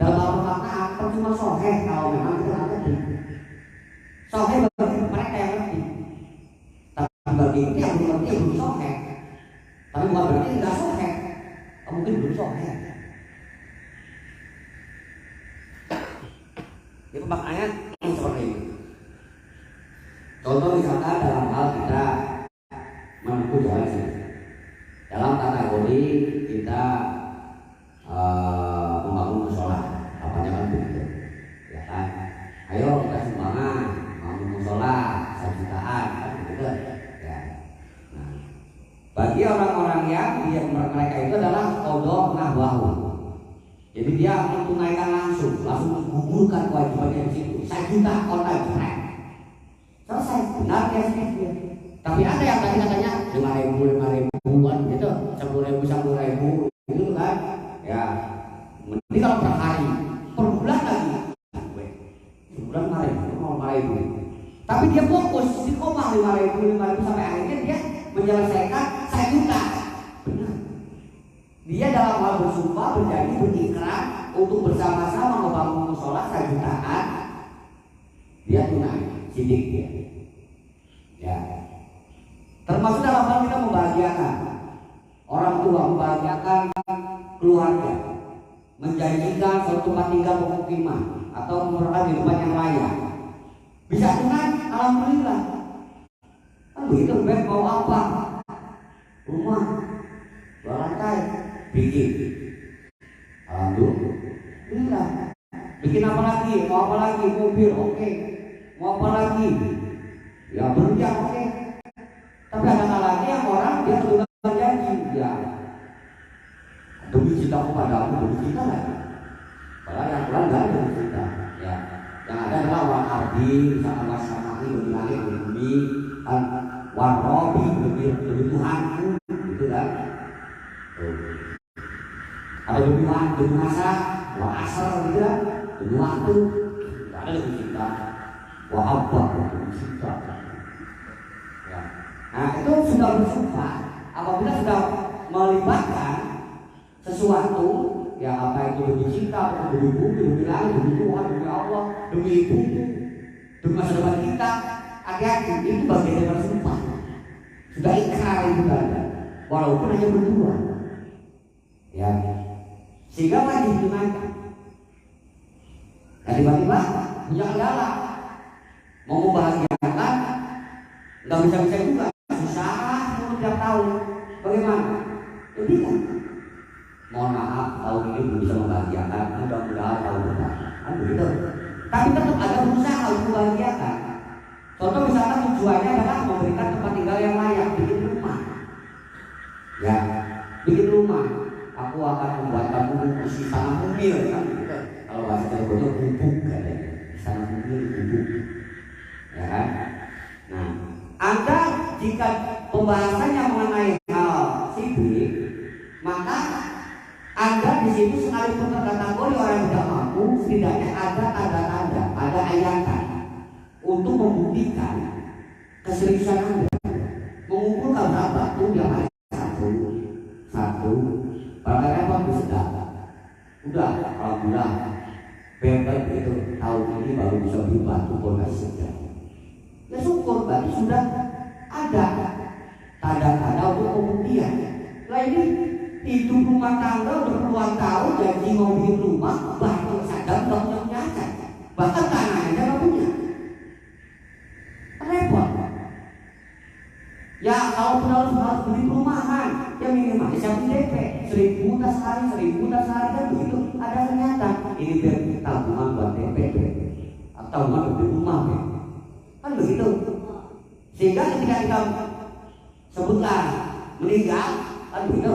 Dalam hal pemaknaan percuma sahih kalau memang kita ngerti. Sahih bagi mereka yang ngerti. Tapi bagi kita yang belum ngerti belum sahih. Tapi bukan berarti tidak sahih. Mungkin belum sahih. Ini pemaknaan seperti ini. Contoh misalkan dalam hal kita menempuh jalan sini. Dalam kategori kita membangun musola, apanya kan begitu, ya kan? Ayo kita sumbangan, membangun musola 1 jutaan, kan begitu, ya. Nah, bagi orang-orang yang mereka itu adalah qadha nahwahu. Jadi dia menunaikan langsung menggugurkan kewajibannya di situ. 1 juta online cerai. Selesai, benar ya sih. Tapi ada yang tadi katanya 5.000-an gitu, 10.000 gitu kan? Ya, ini kalau per hari, per bulan lagi, sebulan 5.000. Tapi dia fokus di koma 5.000 sampai akhirnya dia menyelesaikan 1 juta. Benar. Dia dalam hal bersumpah, berjanji, berikrar untuk bersama-sama membangun musola 1 jutaan. Dia tunai, sidik dia. Ya. Termasuk dalam hal kita membahagiakan orang tua, membahagiakan keluarga, menjanjikan suatu tempat tinggal pemukiman atau memerlukan kehidupan yang layak. Bisa tunai, alhamdulillah. Kan begitu, baik mau apa? Rumah, 2 lantai, bikin. Alhamdulillah. Bikin apa lagi? Mau apa lagi? Mobil, oke. Mau apa lagi? Ya berjam, oke. Tapi ada kalanya yang orang dia sudah berjanji, ya demi cinta kepadamu, demi cinta lagi. Padahal yang Quran nggak ada demi cinta, ya. Yang ada adalah waradi, misalkan wasakaki demi langit, demi bumi, warobi demi Tuhanku, gitu kan? Ada demi masa, asal gitu kan? Demi waktu, nggak ada demi cinta. Wahab demi cinta. Ya. Nah itu sudah bersumpah. Apabila sudah melibatkan sesuatu, ya apa itu demi cinta, apa demi bumi, demi langit, demi Tuhan, demi Allah, demi ibu, demi masa depan kita, hati-hati, itu bagian dari bersumpah. Sudah ikrar itu kan, walaupun hanya berdua, ya, sehingga wajib ditunaikan. Nah tiba-tiba punya kendala, mau membahagiakan, nggak bisa juga, susah, tidak tahu bagaimana. Jadi kan, mohon maaf tahun ini belum bisa membahagiakan, mudah-mudahan tahun depan, kan begitu. Tapi tetap ada usaha untuk membahagiakan. Contoh misalkan tujuannya adalah memberikan tempat tinggal yang layak, bikin rumah, ya, bikin rumah. Aku akan membuatkanmu istana mungil, kan begitu. Kalau bahasa Jawa gubuk, katanya, istana mungil gubuk, ya kan. Nah, Anda jika pembahasannya mengenai hal sipil, maka Anda di situ sekalipun terkategori orang yang tidak mampu, setidaknya ada tanda-tanda, ada ayatan untuk membuktikan keseriusan Anda. Mengumpulkan berapa tuh yang ada satu, barang repot bisa udah, alhamdulillah, baik itu tahun ini baru bisa dibantu pondasi sejarah. Ya syukur, berarti sudah ada tanda-tanda untuk pembuktian. Lah ini hidup rumah tangga udah puluhan tahun, janji mau bikin rumah, bahkan sadar nggak punya aset, bahkan tanahnya nggak punya, repot. Ya kalau harus beli perumahan, ya minimal siapin DP 1.000 tas hari kan begitu. Ada ternyata ini biar tabungan buat DP atau tabungan beli rumah ya. Kan begitu. Sehingga ketika kita sebutlah meninggal, kan begitu.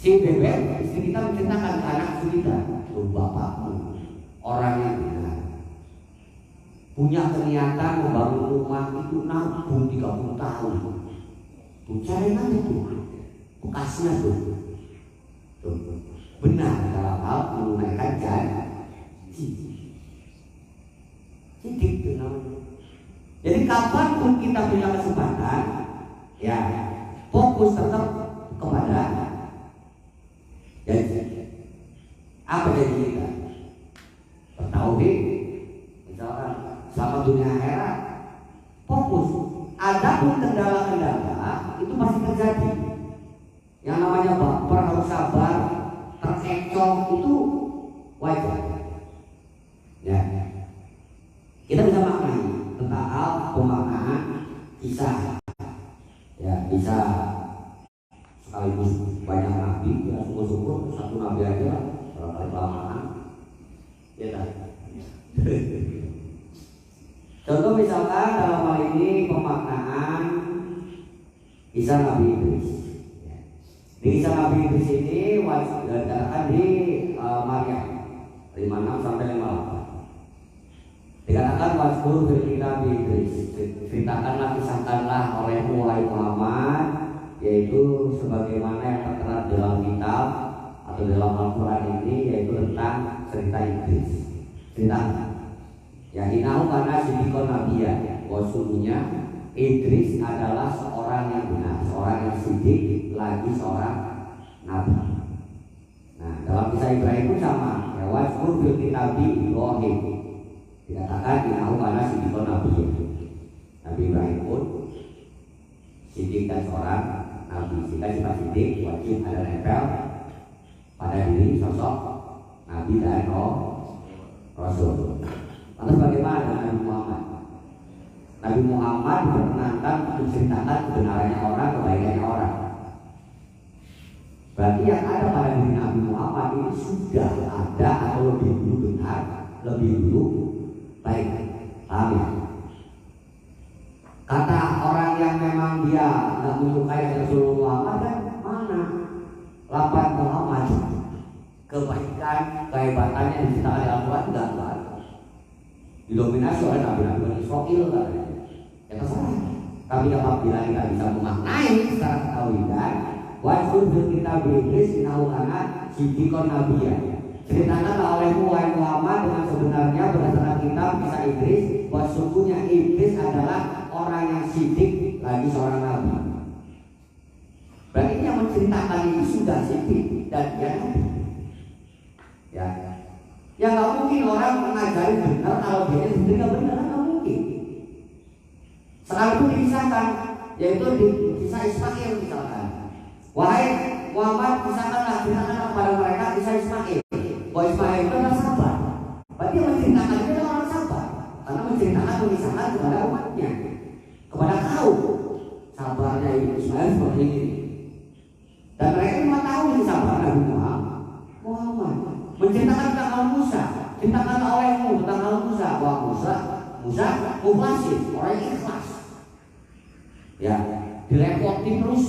Si bebek, istri kita menceritakan ke anak kita, tuh bapakmu orang yang benar, punya niatan membangun rumah itu nabung 30 tahun. Tuh cari nanti tuh bekasnya tuh benar dalam hal menunaikan janji. Sidik namanya. Jadi kapanpun kita punya kesempatan, ya fokus tetap kepada janji. Apa janji kita? Bertauhid, misalkan selama dunia akhirat, fokus. Adapun kendala-kendala itu pasti terjadi. Yang namanya baper, harus sabar, terkecoh itu wajar. Ya, kita bisa maknai tentang hal pemaknaan kisah. Ya, bisa sekaligus banyak nabi, ya syukur-syukur satu nabi aja barangkali kelamaan. Ya tak? Contoh misalkan dalam hal ini pemaknaan kisah Nabi Idris. Di kisah Nabi Idris ini dikatakan di Maryam 56 sampai 58. Dikatakan waskur fil kitab Idris, ceritakanlah, kisahkanlah olehmu wahai Muhammad, yaitu sebagaimana yang tertera dalam kitab atau dalam Al-Quran ini, yaitu tentang cerita Idris. Cerita ya inahu karena sidikon nabiya, sesungguhnya Idris adalah seorang yang benar, seorang yang sidik, lagi seorang nabi. Nah, dalam kisah Ibrahim pun sama. Ya waskur fil kitabi Ibrahim, dikatakan inahu karena sidikon nabiya. Nabi Ibrahim pun sidik dan seorang nabi. Sehingga sifat sidik wajib ada nempel pada diri sosok nabi dan rasul. Lantas bagaimana dengan Nabi Muhammad? Nabi Muhammad diperkenankan menceritakan kebenarannya orang, kebaikannya orang. Berarti yang ada pada diri Nabi Muhammad ini sudah ada atau lebih dulu benar, lebih dulu baik. Paham ya? Kata orang yang memang dia nggak menyukai Rasulullah Muhammad kan mana? Lapan Muhammad, kebaikan, kehebatannya diceritakan di Al-Quran enggak ada. Didominasi oleh nabi-nabi Bani Israil katanya. Ya terserah. Tapi apabila kita bisa memaknai secara ketahuan, waskur fil kitab Idris inahu kana siddiqon nabiyya. Ceritakanlah olehmu wahai Muhammad dengan sebenarnya berdasarkan kitab kisah Idris, bahwa sesungguhnya Idris adalah orang yang sidik, lagi seorang nabi. Berarti yang menceritakan ini sudah sidik dan dia nabi. Ya. Ya nggak mungkin orang mengajari benar kalau dia sendiri nggak benar, nggak mungkin. Sekalipun dikisahkan, yaitu di kisah Ismail misalkan. Wahai Muhammad, kisahkanlah pada mereka kisah Ismail. Bahwa Ismail itu adalah sabar. Berarti yang menceritakan itu adalah orang sabar, karena menceritakan mengisahkan kepada umatnya, kepada kaum. Sabarnya Ismail seperti ini. Dan mereka cuma tahu ini sabar Nabi Muhammad. Menceritakan tentang hal Musa, ceritakan olehmu tentang hal Musa. Wah Musa mufasih, orang yang ikhlas. Ya, direpotin terus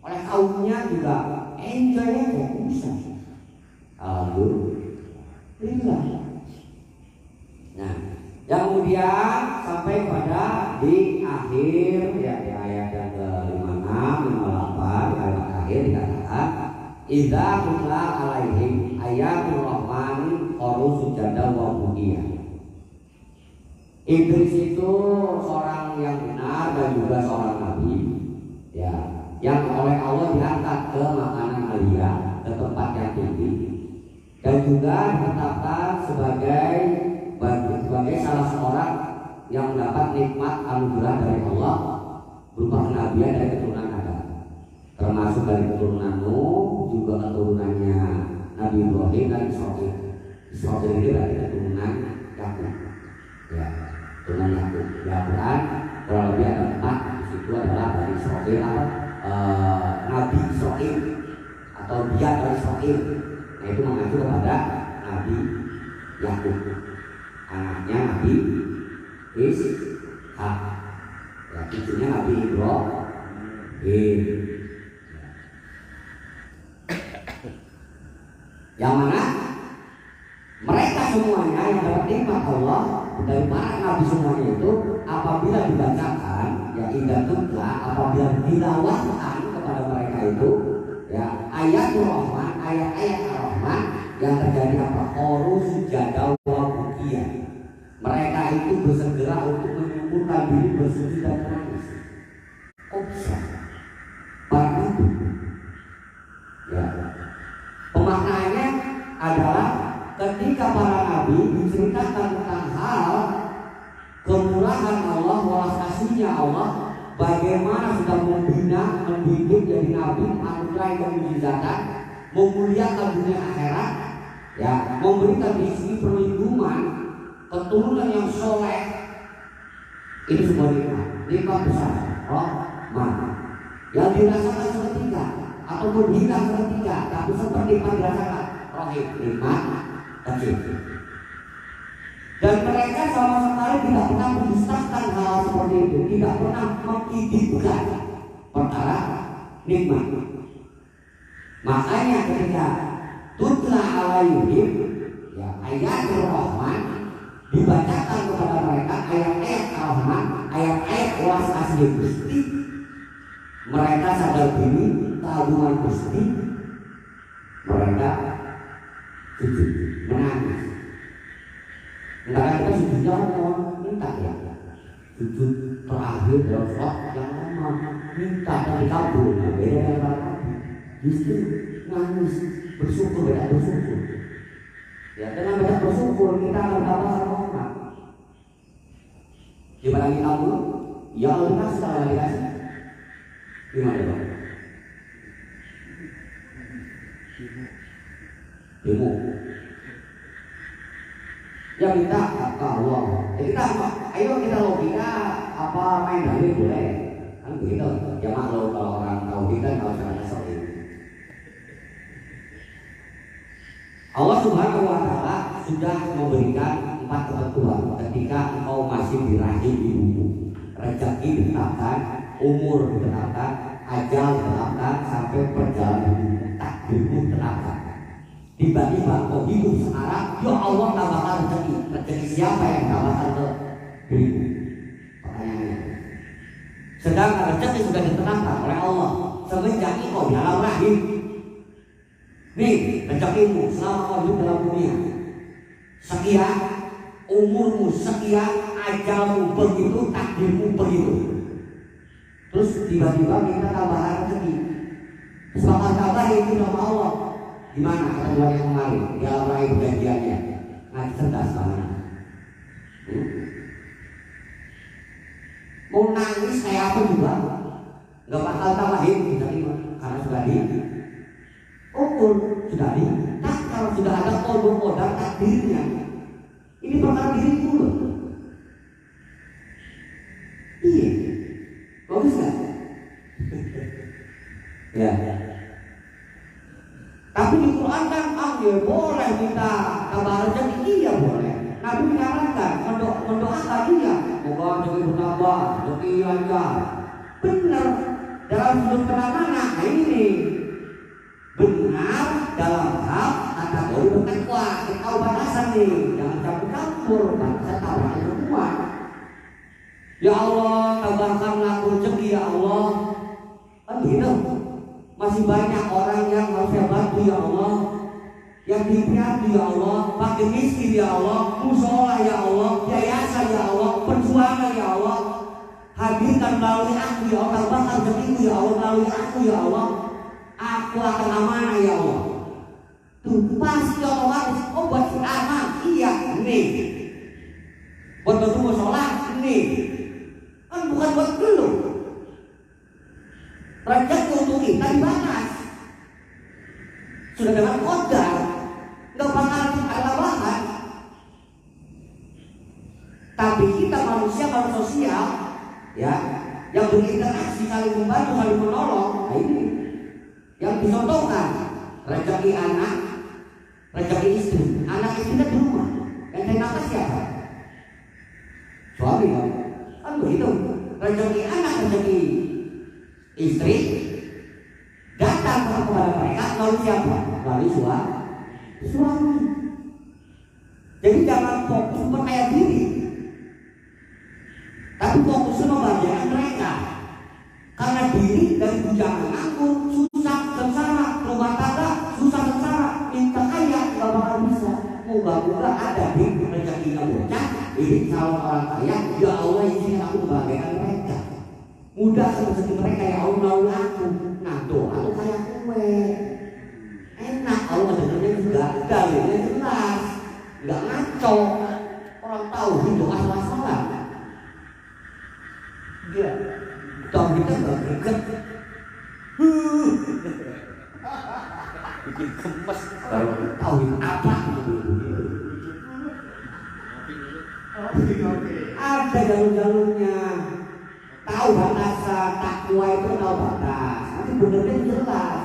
oleh kaumnya juga enjoy aja Musa. Alhamdulillah. Nah, yang kemudian sampai pada di akhir ya di ayat yang ke-56, 58, ayat akhir dikatakan idza tutla alaihim ayatul rahmani qalu sujada wa budiya. Idris itu seorang yang benar dan juga seorang nabi, ya, yang oleh Allah diangkat ke makanan alia, ke tempat yang tinggi, dan juga ditetapkan sebagai salah seorang yang mendapat nikmat anugerah dari Allah berupa kenabian dari keturunan Adam, termasuk dari keturunan Nuh, juga keturunannya Nabi Ibrahim dan Israil. Israil itu dari keturunan Yakub, ya, keturunan Yakub. Di Al-Quran kurang lebih ada 4, di situ adalah dari Israil atau Nabi Israil atau dia dari Israil. Nah itu mengacu kepada Nabi Yakub, anaknya Nabi Ishak, ya, cucunya Nabi Ibrahim. Yang mana mereka semuanya yang dapat nikmat Allah dari para nabi semuanya itu apabila dibacakan ya indah tutla, apabila dilawatkan kepada mereka itu ya ayatul rahman, ayat-ayat ar-rahman yang terjadi apa? Qalu sujada wa bukia. Mereka itu bersegera untuk menyukurkan diri, bersujud dan menangis. Kok bisa? Para nabi ya pemaknaannya adalah ketika para nabi diceritakan tentang hal kemurahan Allah, welas kasihnya Allah, bagaimana sudah membina, mendidik jadi nabi, menganugerai kemujizatan, memuliakan dunia akhirat, ya, memberikan isi perlindungan, keturunan yang soleh, ini semua nikmat besar, rahmat, yang dirasakan seketika ataupun hilang seketika, tapi seperti yang dirasakan rahim, nikmat kecil. Dan mereka sama sekali tidak pernah mendustakan hal seperti itu, tidak pernah mengidipkan perkara nikmat. Makanya ketika tutla alaihim ya ayatul rahman dibacakan kepada mereka ayat-ayat rahman, ayat-ayat welas kasih Gusti, mereka sadar diri keagungan Gusti, mereka sujud menangis. Karena kita sujudnya orang minta ya, sujud terakhir dalam sholat yang lama minta dan dikabul, beda dengan para nabi. Justru nangis, bersyukur, beda bersyukur. Ya dengan banyak bersyukur kita akan dapat rahmat. Gimana kita dulu? Ya Allah kasih, Allah dikasih. Gimana dong? Demo. Ya minta ke Allah. Kita ayo kita logika apa main dalil boleh kan begitu. Ya maklum kalau orang tahu kita kalau cara seperti ini. Allah Subhanahu wa Ta'ala sudah memberikan 4 ketentuan ketika engkau masih di rahim ibumu. Rezeki ditetapkan, umur ditetapkan, ajal ditetapkan, sampai perjalanan takdirmu ditetapkan. Tiba-tiba kau hidup sekarang, ya Allah tambahkan rezeki. Rezeki siapa yang tambahkan ke dirimu? Pertanyaannya. Sedangkan rezeki sudah ditetapkan oleh Allah semenjak kau di alam rahim. Nih rezekimu selama kau hidup dalam dunia sekian, umurmu sekian, ajalmu begitu, takdirmu begitu. Terus tiba-tiba kita tambahan rezeki. Sepakat tambah itu sama Allah. Gimana ketentuan yang kemarin di alam rahim perjanjiannya? Ngaji cerdas mana? Mau nangis kayak apa juga nggak bakal tambahin diterima karena sudah diukur, sudah kalau sudah ada kodok-kodok takdirnya. Ini perkara diriku loh. Iya, bagus nggak? Ya. Tapi di Quran kan ya boleh minta tambah rezeki, iya boleh. Nabi menyarankan mendoakan dia, moga rezeki bertambah, rezeki lancar. Benar dalam sudut mana ini benar dalam hal kategori bertakwa. Kita batasan nih, jangan campur-campur, bangsa tawaran semua. Ya Allah, tambahkan aku rezeki ya Allah. Kan gitu. Masih banyak orang yang harus saya bantu ya Allah, yang dipiatu ya Allah, pakai miskin ya Allah, musola ya Allah, yayasan ya Allah, perjuangan ya Allah, hadirkan melalui aku ya Allah, tambahkan rezekiku ya Allah melalui aku ya Allah, aku akan amanah ya Allah. Tuh pasti otomatis, oh buat si aman, iya nih, buat bantu musola nih, kan bukan buat dulu. Rezeki untuk kita dibatas. Sudah dengan kodar, nggak bakal ada tambahan. Tapi kita manusia sosial, ya, yang berinteraksi saling membantu, saling menolong. Nah ini yang dicontohkan rezeki anak, rezeki istri. Anak istrinya di rumah, yang nafkah siapa? Suami kan begitu. Rezeki anak, rezeki istri datang kepada mereka melalui siapa? Melalui suami. Jadi jangan fokus percaya diri, tapi fokus membahagiakan mereka. Karena diri dari bujangan anggur, susah sengsara, rumah tangga susah sengsara, minta kaya nggak bakal bisa. Moga-moga ada di rezekinya bocah. Ini kalau orang kaya, ya Allah izin aku membahagiakan mereka. Mudah seperti mereka ya Allah aku. Nah doa tuh kayak kue. Enak Allah dengarnya juga dalilnya jelas, nggak ngaco. Orang tahu doa salah-salah. Dia tahu kita nggak greget. Bikin gemes. Kalau tahu apa gitu. Ada jalur-jalurnya. Tahu batasan, takwa itu tahu batas. Tapi benernya jelas.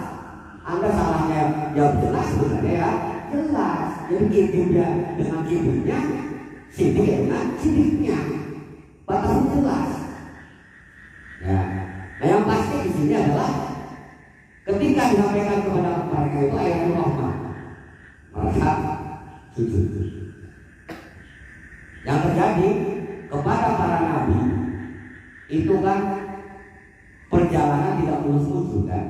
Anda salahnya ya jelas sebenarnya ya jelas. Jadi kibirnya dengan kibirnya, sidik dengan sidiknya. Batasnya jelas. Ya. Nah yang pasti di sini adalah ketika disampaikan kepada mereka itu ayat rahmat, mereka sujud. Yang terjadi kepada para nabi itu kan perjalanan tidak mulus-mulus kan.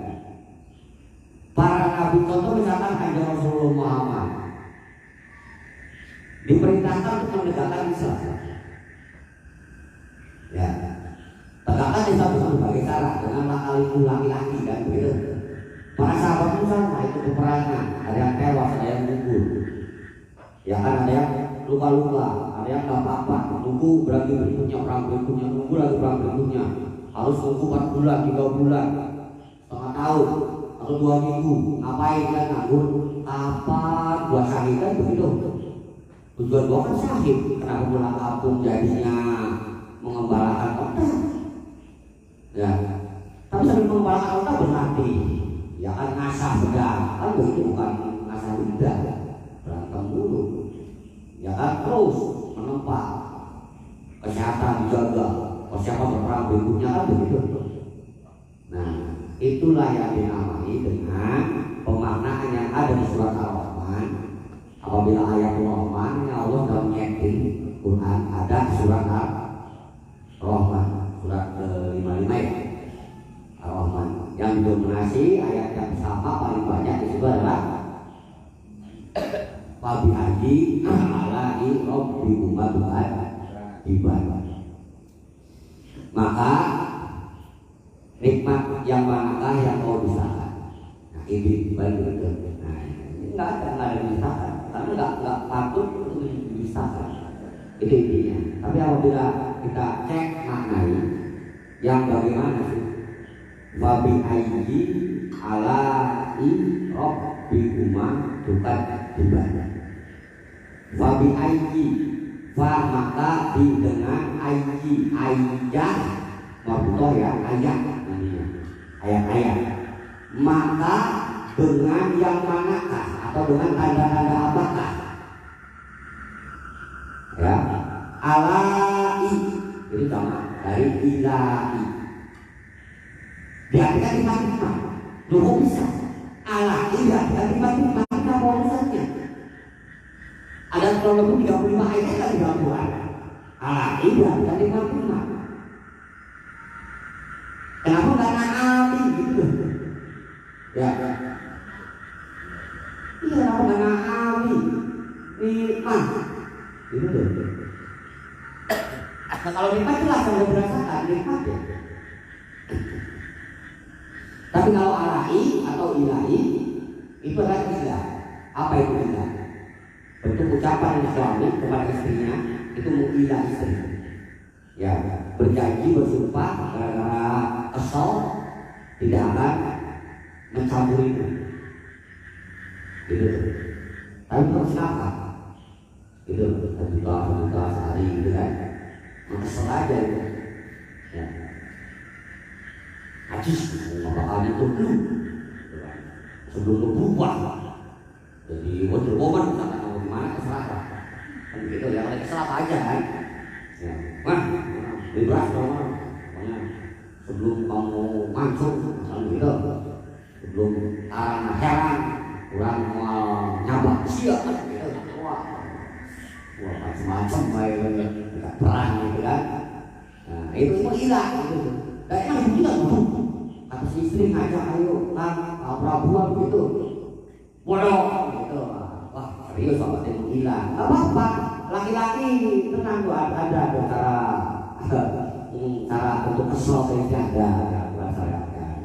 Para nabi contoh misalkan Kanjeng Rasulullah Muhammad diperintahkan untuk menegakkan Islam. Ya, tegakkan Islam itu berbagai cara dengan laki-laki dan begitu. Para sahabat itu sama itu peperangan, ada yang tewas, ada yang gugur. Ya kan ada yang luka-luka, ada yang nggak apa-apa, nunggu berarti berikutnya perang berikutnya, nunggu lagi perang berikutnya, harus nunggu 4 bulan, 3 bulan, setengah tahun atau 2 minggu, ngapain kan nganggur? Kapan buat syahid kan begitu? Tujuan gua kan syahid, kenapa pulang kampung jadinya mengembalakan kota? Ya, tapi sambil mengembalakan kota berarti, ya kan ngasah pedang, kan begitu bukan ngasah lidah, berantem dulu. Ya kan terus menempa kesehatan dijaga, persiapan berperang berikutnya kan begitu. Nah itulah yang dinamai dengan pemaknaan yang ada di surat Ar-Rahman. Apabila ayat Ar-Rahman yang Allah dalam nyeting Quran ada di surat Ar-Rahman surat ke-55 ya Ar-Rahman yang didominasi ayat yang sama paling banyak di situ adalah Wabi haji alai robbi umat ibadah. Maka nikmat yang manakah yang kau bisahkan? Nah ini balik itu. Nah ini nggak ada bisahkan, karena nggak patut untuk dibisahkan. Itu intinya. Tapi apabila kita cek maknai yang bagaimana sih? Wabi haji alai robbi umat ibadah. Wabi aiji, fa maka di dengan aiji, aijah, marbutoh ya, ayat, ayat-ayat. Maka dengan yang manakah atau dengan tanda-tanda apakah? Ya, alai, itu sama dari ilahi. Diartikan di mana? Dulu bisa. Alai diartikan di mana? Apa urusannya? Ada kurang lebih 35 ayat kan di dalam Quran. Alai dan 55. Kenapa nggak naali gitu? Ya. Iya kenapa nggak naali? Nikmat. Gitu tuh. Nah, kalau nikmat jelas kalau berasakan nikmat ya. Tapi kalau alai atau ilahi itu adalah ilah. Apa itu ilah? Bentuk ucapan suami kepada istrinya itu mengilah istri. Ya, berjanji bersumpah gara-gara kesal tidak akan mencampurinya. Gitu. Tapi terus kenapa? Gitu, juta sehari gitu kan. Kesel aja gitu. Ya. Ajis, ngapain itu lu? Sebelum lu berubah. Jadi Wonder Woman kata gimana keserah kan gitu ya, kalau keserah aja kan ya. Wah, bebas dong pokoknya sebelum kamu masuk misalnya gitu, sebelum heran kurang mau nyapa abang siap gitu. Wah macam-macam kayak perang gitu kan. Nah itu semua hilang gitu. Dan emang hilang tuh. Kata si istri ngajak, ayo kan Prabu gitu. Bodoh gitu. Wah serius sama dia hilang. Gak apa-apa. Laki-laki tenang tuh ada cara untuk kesel saja ada masyarakat.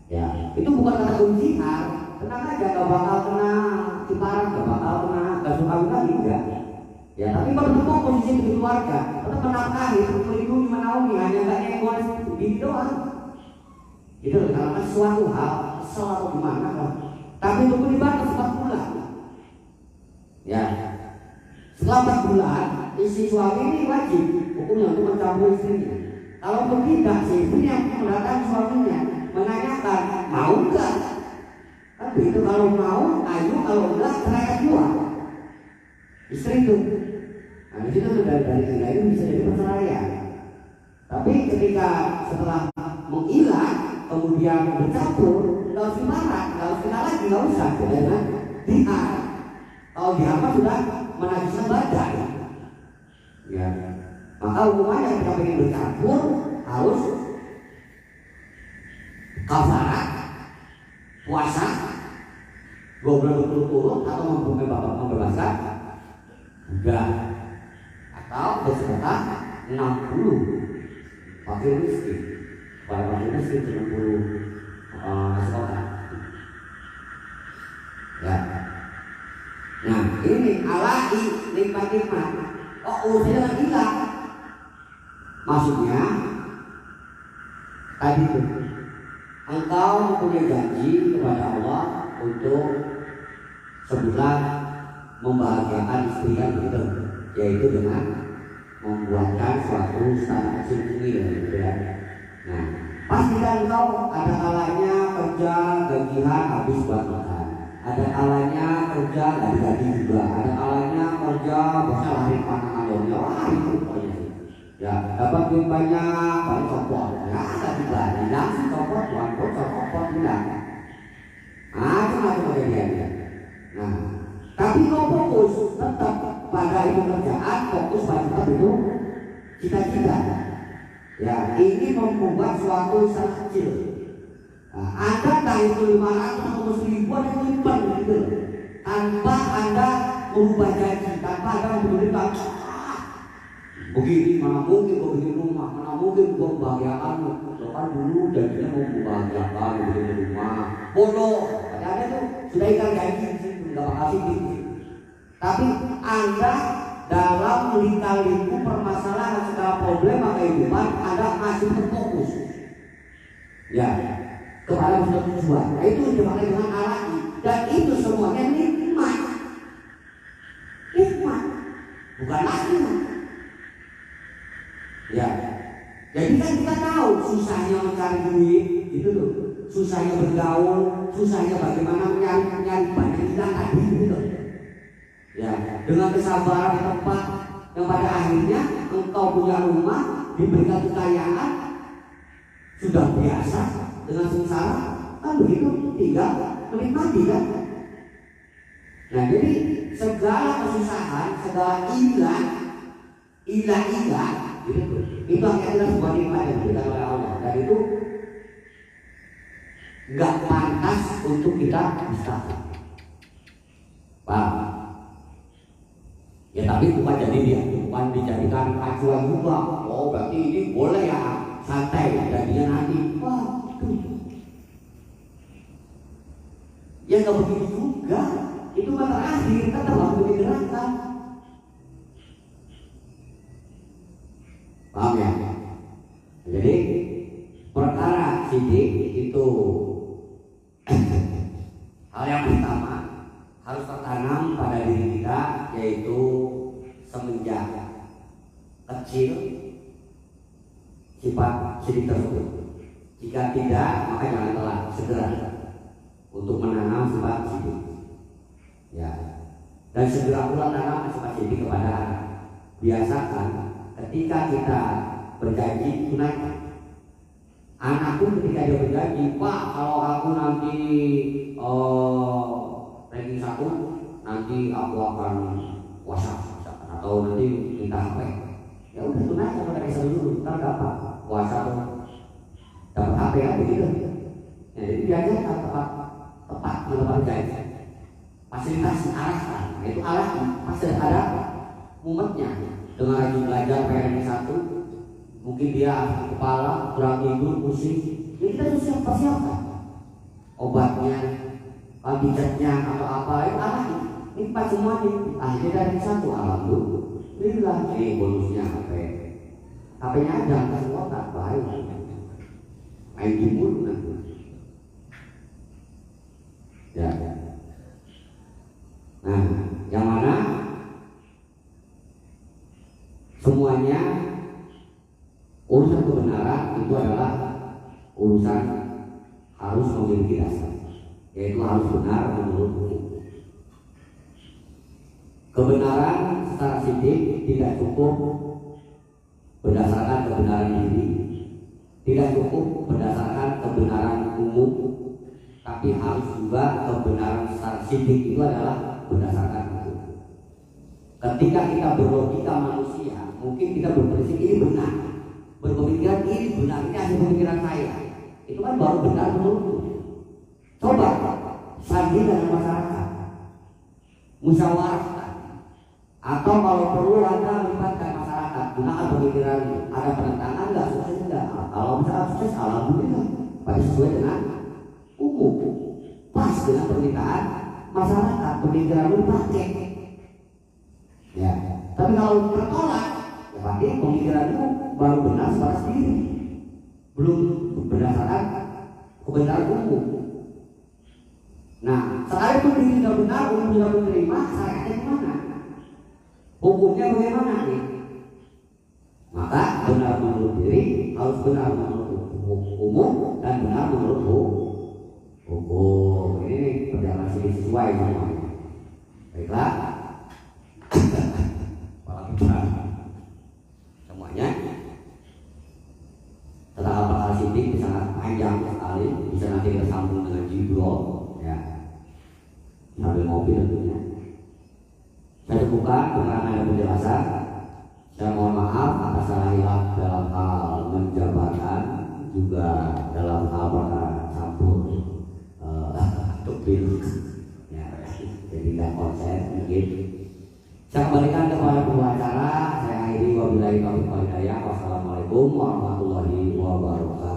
Ya itu bukan kata kunci tenang aja, gak bakal kena ciparan, gak bakal kena gak suka lagi enggak. Ya tapi kalau itu posisi di keluarga tetap menafkahi, melindungi, menaungi, hanya gak egois diri doang. Itu karena suatu hal kesel atau gimana lah. Tapi tunggu di batas 4 bulan. Ya setelah 4 bulan istri suami ini wajib hukumnya untuk mencampur istrinya. Kalau tidak, si istri yang mendatangi suaminya menanyakan mau enggak. Kan begitu, kalau mau ayo, kalau enggak cerai dua. Istri itu. Nah disitu dari tiga itu bisa jadi perceraian. Tapi ketika setelah menghilang kemudian bercampur, nggak harus dimarah, nggak harus kenal lagi, nggak usah, ya kan? Diar. Kalau diapa sudah menajiskan badan. Ya. Maka hukumannya kita ingin bercampur harus kafarat, puasa 2 bulan berturut-turut atau membebaskan budak atau bersedekah 60 fakir miskin. Pada fakir miskin 60 sekolah. Ya. Nah ini alai nikmat. Oh urusannya hilang. Maksudnya tadi itu engkau mempunyai janji kepada Allah untuk sebulan membahagiakan istri kan begitu, yaitu dengan membuatkan suatu standar sendiri gitu ya. Nah pastikan engkau ada kalanya kerja gajian habis buat makan, ada kalanya kerja gaji juga, ada kalanya kerja bisa lari panah alurnya, wah itu pokoknya. Ya dapat duit banyak copot, ya ada dibayar, langsung copot, copot hilang. Macam-macam dia. Nah, tapi kau fokus tetap pada itu kerjaan, fokus pada itu cita-cita. Ya, ini membuat suatu usaha kecil. Nah, Anda dari itu 500 atau 1000 ada nyimpan gitu, tanpa Anda merubah janji, tanpa Anda memberikan begini, mana mungkin kau bikin rumah, mana mungkin kau membahagiakanmu. Kan dulu janjinya mau membahagiakan, bikin rumah. Bodoh, ada tuh sudah ikan janji di situ, nggak bakal gitu. Tapi Anda dalam lika-liku permasalahan segala problema kehidupan, Anda masih terfokus. Ya, kepada tujuan. Nah itu dipakai dengan alaki, dan itu semuanya nikmat, bukan lagi. Ya, jadi kan kita tahu susahnya mencari duit, itu tuh, susahnya bergaul, susahnya bagaimana mencari banyak kita tadi gitu. Ya, dengan kesabaran di tempat yang pada akhirnya engkau punya rumah, diberikan kekayaan, sudah biasa dengan sengsara, kan begitu, tinggal menikmati kan. Nah jadi segala kesusahan, segala ilah itu adalah sebuah nikmat yang diberikan oleh Allah, dan itu nggak pantas untuk kita bisa. Paham? Ya tapi bukan dijadikan acuan juga. Oh berarti ini boleh ya santai, jadinya nanti. Wah, ya nggak begitu juga. Itu kan terakhir, kan terlalu digerakkan. Paham ya? Jadi perkara sidik itu hal yang pertama harus tertanam pada diri kita, yaitu semenjak kecil sifat sidik tersebut. Jika tidak, maka jangan telat, segera untuk menanam sifat sidik. Ya, dan segera pula tanam sifat sidik kepada anak. Biasakan ketika kita berjanji tunaikan. Anak pun ketika dia berjanji, Pak kalau aku nanti ranking 1, nanti nanti aku akan WhatsApp atau nanti minta HP. Ya udah tunai sama dari dulu, ntar apa? WhatsApp dapat HP ya begitu. Ya, jadi diajarkan tepat janji. Fasilitas arahkan, itu alat pasti ada mumetnya. Dengan rajin belajar PNS 1, mungkin dia kepala kurang tidur, pusing, ya kita harus persiapkan obatnya, pijatnya atau apa itu alat ini pas semuanya. Akhirnya dari 1 alhamdulillah ini bonusnya HP-nya aja nggak semua tak baik, main game mulu nanti. Ya. Nah, yang mana semuanya urusan kebenaran itu adalah urusan harus memiliki dasar, yaitu harus benar menurut hukum. Kebenaran secara sidik tidak cukup berdasarkan kebenaran diri, tidak cukup berdasarkan kebenaran umum, tapi harus juga kebenaran secara sidik itu adalah berdasarkan hukum. Ketika kita berlogika manusia, mungkin kita berprinsip ini benar, berpemikiran ini benar, ini hasil pemikiran saya, itu kan baru benar menurutku. Coba sandi dengan masyarakat, musyawarah, atau kalau perlu Anda melibatkan masyarakat, gunakan pemikiran, ada penentangan nggak, sukses enggak? Kalau misalnya sukses, alhamdulillah, pasti sesuai dengan umum, pas dengan permintaan masyarakat, pemikiran lu pakai. Ya, tapi kalau tertolak, ya pasti pemikiran itu baru benar secara sendiri, belum berdasarkan kebenaran umum. Nah, sekalipun ini tidak benar, umum tidak menerima, syariatnya kemana? Hukumnya bagaimana nih? Maka benar menurut diri harus benar menurut umum dan benar menurut hukum. Ini berjalan sesuai semuanya. Baiklah, para putra semuanya tentang hal sidik sangat panjang sekali, bisa nanti kita sambung dengan jibrol, ya, sambil ngopi tentunya. Saya cukupkan karena ada penjelasan. Saya mohon maaf atas salah hilaf dalam hal menjabarkan, juga dalam hal campur tupil, ya, jadi tidak konsen mungkin. Saya kembalikan kepada pembicara. Saya akhiri wabillahi taufiq wal hidayah. Wassalamualaikum warahmatullahi wabarakatuh.